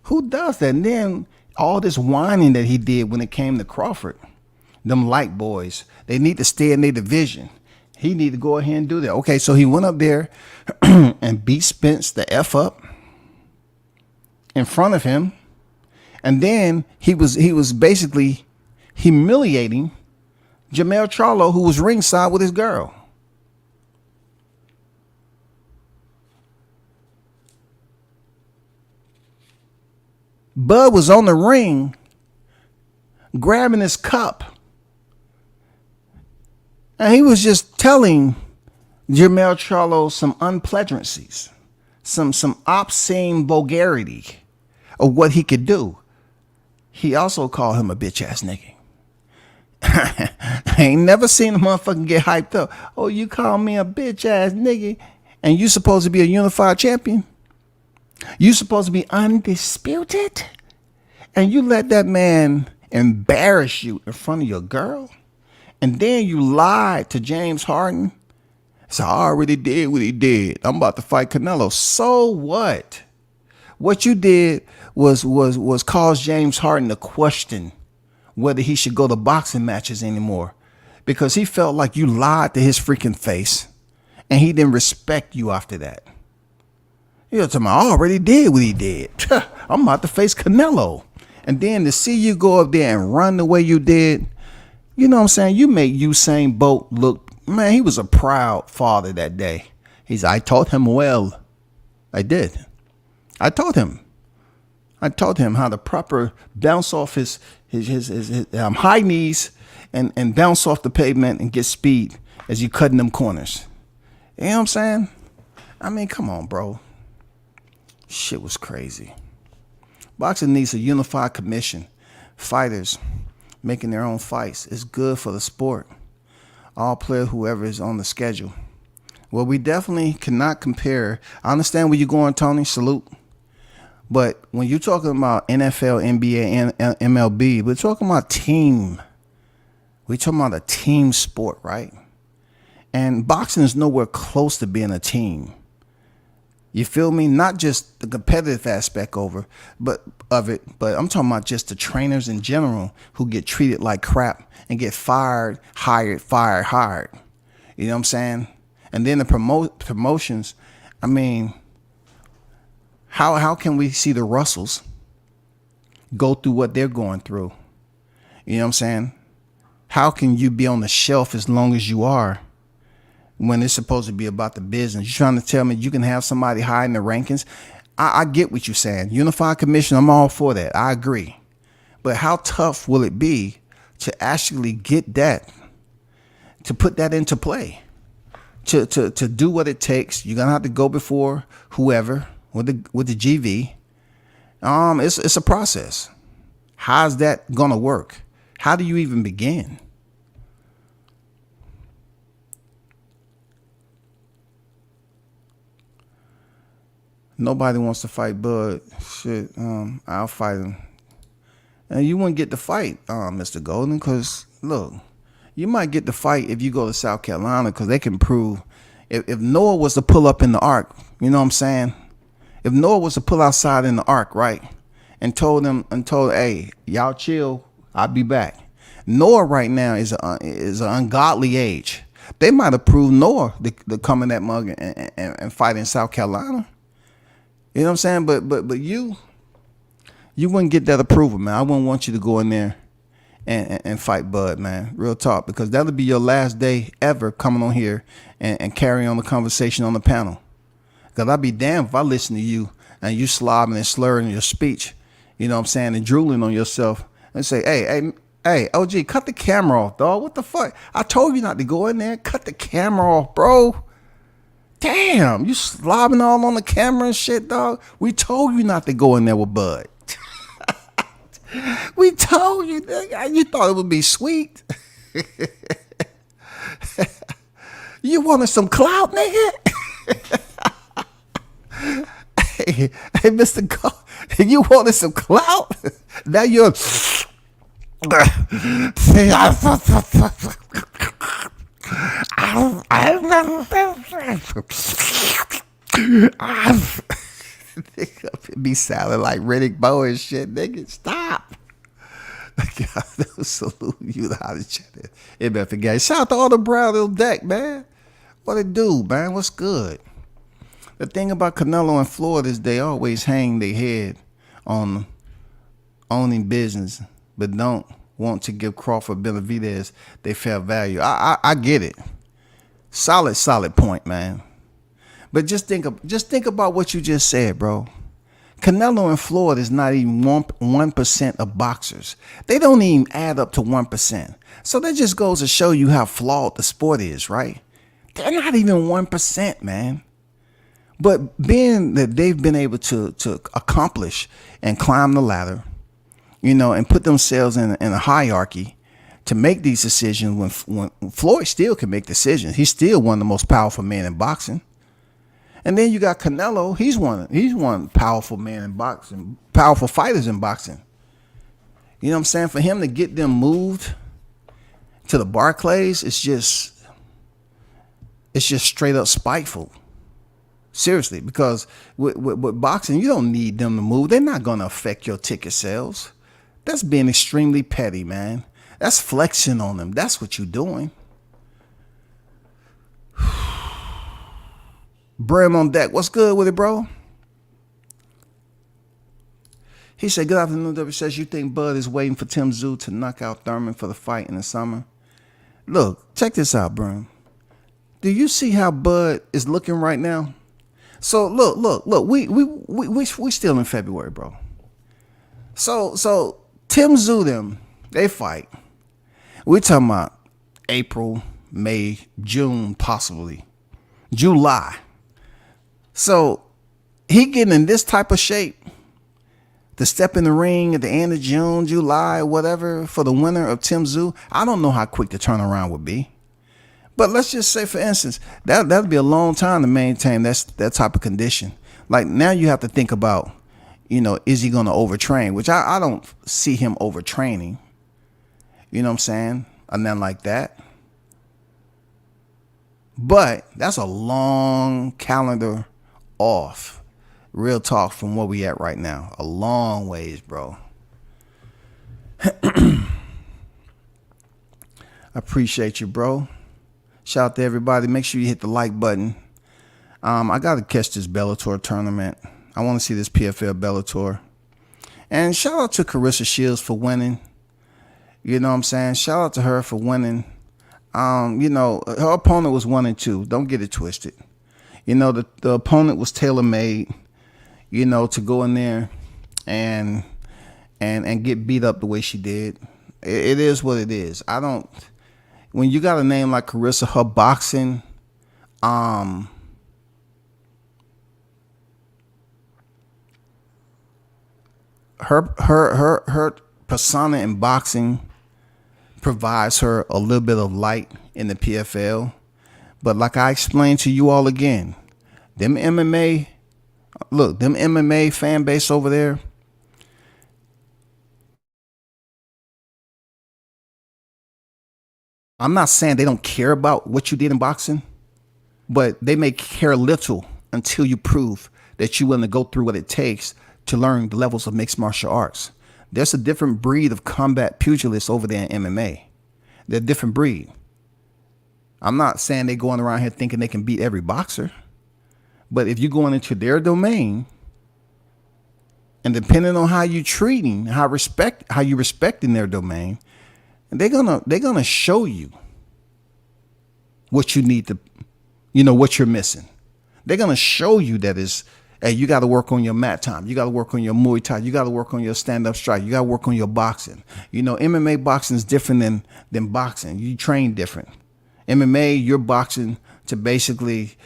Who does that? And then all this whining that he did when it came to Crawford. Them light boys, they need to stay in their division. He need to go ahead and do that. Okay, so he went up there and beat Spence the F up in front of him. And then he was basically humiliating Jamel Charlo, who was ringside with his girl. Bud was on the ring grabbing his cup. And he was just telling Jamel Charlo some unpleasantries, some obscene vulgarity of what he could do. He also called him a bitch ass nigga. I ain't never seen a motherfucker get hyped up. Oh, you call me a bitch ass nigga and you supposed to be a unified champion? You supposed to be undisputed? And you let that man embarrass you in front of your girl? And then you lied to James Harden? So I already did what he did. I'm about to fight Canelo. So what? What you did was cause James Harden to question whether he should go to boxing matches anymore, because he felt like you lied to his freaking face and he didn't respect you after that. You're talking about, I already did what he did. I'm about to face Canelo. And then to see you go up there and run the way you did, you know what I'm saying? You make Usain Bolt look, man, he was a proud father that day. I taught him well. I did. I taught him how to proper bounce off his high knees and bounce off the pavement and get speed as you cutting them corners. You know what I'm saying? I mean, come on, bro. Shit was crazy. Boxing needs a unified commission. Fighters making their own fights. It's good for the sport. All players, whoever is on the schedule. Well, we definitely cannot compare. I understand where you're going, Tony. Salute. But when you're talking about NFL, NBA, and MLB, we're talking about team. We're talking about a team sport, right? And boxing is nowhere close to being a team. You feel me? Not just the competitive aspect of it, but I'm talking about just the trainers in general who get treated like crap and get fired, hired. You know what I'm saying? And then the promotions, I mean, how can we see the Russells go through what they're going through? You know what I'm saying? How can you be on the shelf as long as you are when it's supposed to be about the business. You're trying to tell me you can have somebody high in the rankings? I get what you're saying. Unified commission, I'm all for that. I agree. But how tough will it be to actually get that, to put that into play, to do what it takes? You're gonna have to go before whoever with the GV. It's a process. How's that gonna work? How do you even begin? Nobody wants to fight Bud. Shit, I'll fight him. And you wouldn't get the fight, Mr. Golden, because look, you might get the fight if you go to South Carolina, because they can prove. If Noah was to pull up in the arc, you know what I'm saying? If Noah was to pull outside in the arc, right, and told, hey, y'all chill, I'll be back. Noah right now is an ungodly age. They might have proved Noah to come in that mug and fight in South Carolina. You know what I'm saying? But you wouldn't get that approval, man. I wouldn't want you to go in there and fight Bud, man. Real talk, because that'll be your last day ever coming on here and carry on the conversation on the panel. Because I'd be damned if I listen to you and you slobbing and slurring your speech, you know what I'm saying, and drooling on yourself and say, hey, OG, cut the camera off, dog. What the fuck? I told you not to go in there. Cut the camera off, bro. Damn, you slobbing all on the camera and shit, dog. We told you not to go in there with Bud. We told you, nigga. You thought it would be sweet. You wanted some clout, nigga? hey, Mr. Go, you wanted some clout? Now you're... be sounding like Riddick Bowe and shit, nigga. Stop. God, salute you to how to check it. It better forget. Shout out to all the brown little deck, man. What it do, man? What's good? The thing about Canelo and Floyd is they always hang their head on owning business, but don't want to give Crawford Benavidez their fair value. I get it. Solid point, man. But just think about what you just said, bro. Canelo and Floyd is not even 1% of boxers. They don't even add up to 1%. So that just goes to show you how flawed the sport is, right? They're not even 1%, man. But being that they've been able to accomplish and climb the ladder, you know, and put themselves in a hierarchy to make these decisions when Floyd still can make decisions. He's still one of the most powerful men in boxing. And then you got Canelo. He's one powerful man in boxing, powerful fighters in boxing. You know what I'm saying? For him to get them moved to the Barclays, it's just straight up spiteful. Seriously, because with boxing, you don't need them to move. They're not going to affect your ticket sales. That's being extremely petty, man. That's flexing on them. That's what you're doing. Brim on deck. What's good with it, bro? He said, good afternoon, W. Says, you think Bud is waiting for Tim Tszyu to knock out Thurman for the fight in the summer? Look, check this out, Brim. Do you see how Bud is looking right now? So look. We still in February, bro. So Tim Tszyu them, they fight. We're talking about April, May, June, possibly July. So he getting in this type of shape to step in the ring at the end of June, July, whatever, for the winner of Tim Tszyu. I don't know how quick the turnaround would be. But let's just say, for instance, that'd be a long time to maintain that type of condition. Like, now you have to think about, you know, is he going to overtrain? Which I don't see him overtraining. You know what I'm saying? Or nothing like that. But that's a long calendar off. Real talk from where we at right now. A long ways, bro. I appreciate you, bro. Shout out to everybody. Make sure you hit the like button. I got to catch this Bellator tournament. I want to see this PFL Bellator. And shout out to Carissa Shields for winning. You know what I'm saying? Shout out to her for winning. Her opponent was 1-2. Don't get it twisted. The opponent was tailor made, to go in there and get beat up the way she did. It is what it is. When you got a name like Carissa, her boxing, her persona in boxing provides her a little bit of light in the PFL. But like I explained to you all again, them MMA fan base over there, I'm not saying they don't care about what you did in boxing, but they may care little until you prove that you're willing to go through what it takes to learn the levels of mixed martial arts. There's a different breed of combat pugilists over there in MMA. They're a different breed. I'm not saying they're going around here thinking they can beat every boxer, but if you're going into their domain, and depending on how you treating, how you respecting their domain, they're gonna show you what you need to, what you're missing. They're gonna show you that hey, you got to work on your mat time. You got to work on your Muay Thai. You got to work on your stand-up strike. You got to work on your boxing. MMA boxing is different than boxing. You train different. MMA, you're boxing to basically,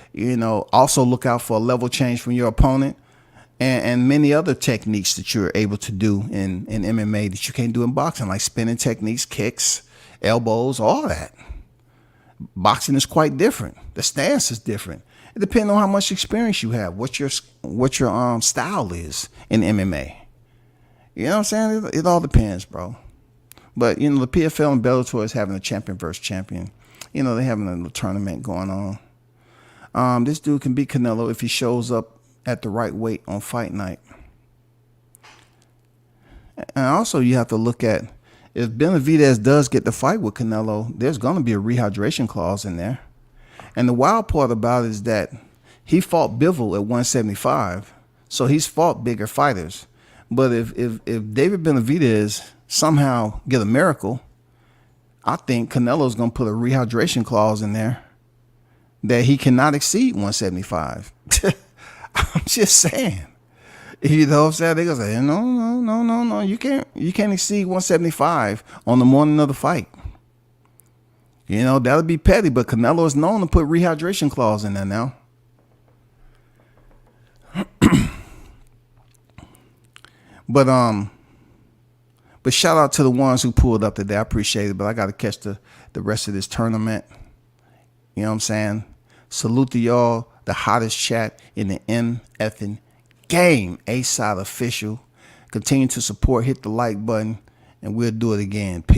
also look out for a level change from your opponent and many other techniques that you're able to do in MMA that you can't do in boxing, like spinning techniques, kicks, elbows, all that. Boxing is quite different. The stance is different. It depends on how much experience you have, what your style is in MMA. You know what I'm saying? It all depends, bro. But, the PFL and Bellator is having a champion versus champion. They're having a little tournament going on. This dude can beat Canelo if he shows up at the right weight on fight night. And also you have to look at, if Benavidez does get the fight with Canelo, there's going to be a rehydration clause in there. And the wild part about it is that he fought Bivol at 175, so he's fought bigger fighters. But if David Benavidez somehow get a miracle, I think Canelo's going to put a rehydration clause in there that he cannot exceed 175. I'm just saying. You know what I'm saying? They're going to say, no. You can't exceed 175 on the morning of the fight. That'll be petty, but Canelo is known to put rehydration clause in there now. But shout out to the ones who pulled up today. I appreciate it, but I got to catch the rest of this tournament. You know what I'm saying? Salute to y'all, the hottest chat in the MFing game. A-Side Official. Continue to support, hit the like button, and we'll do it again. Peace.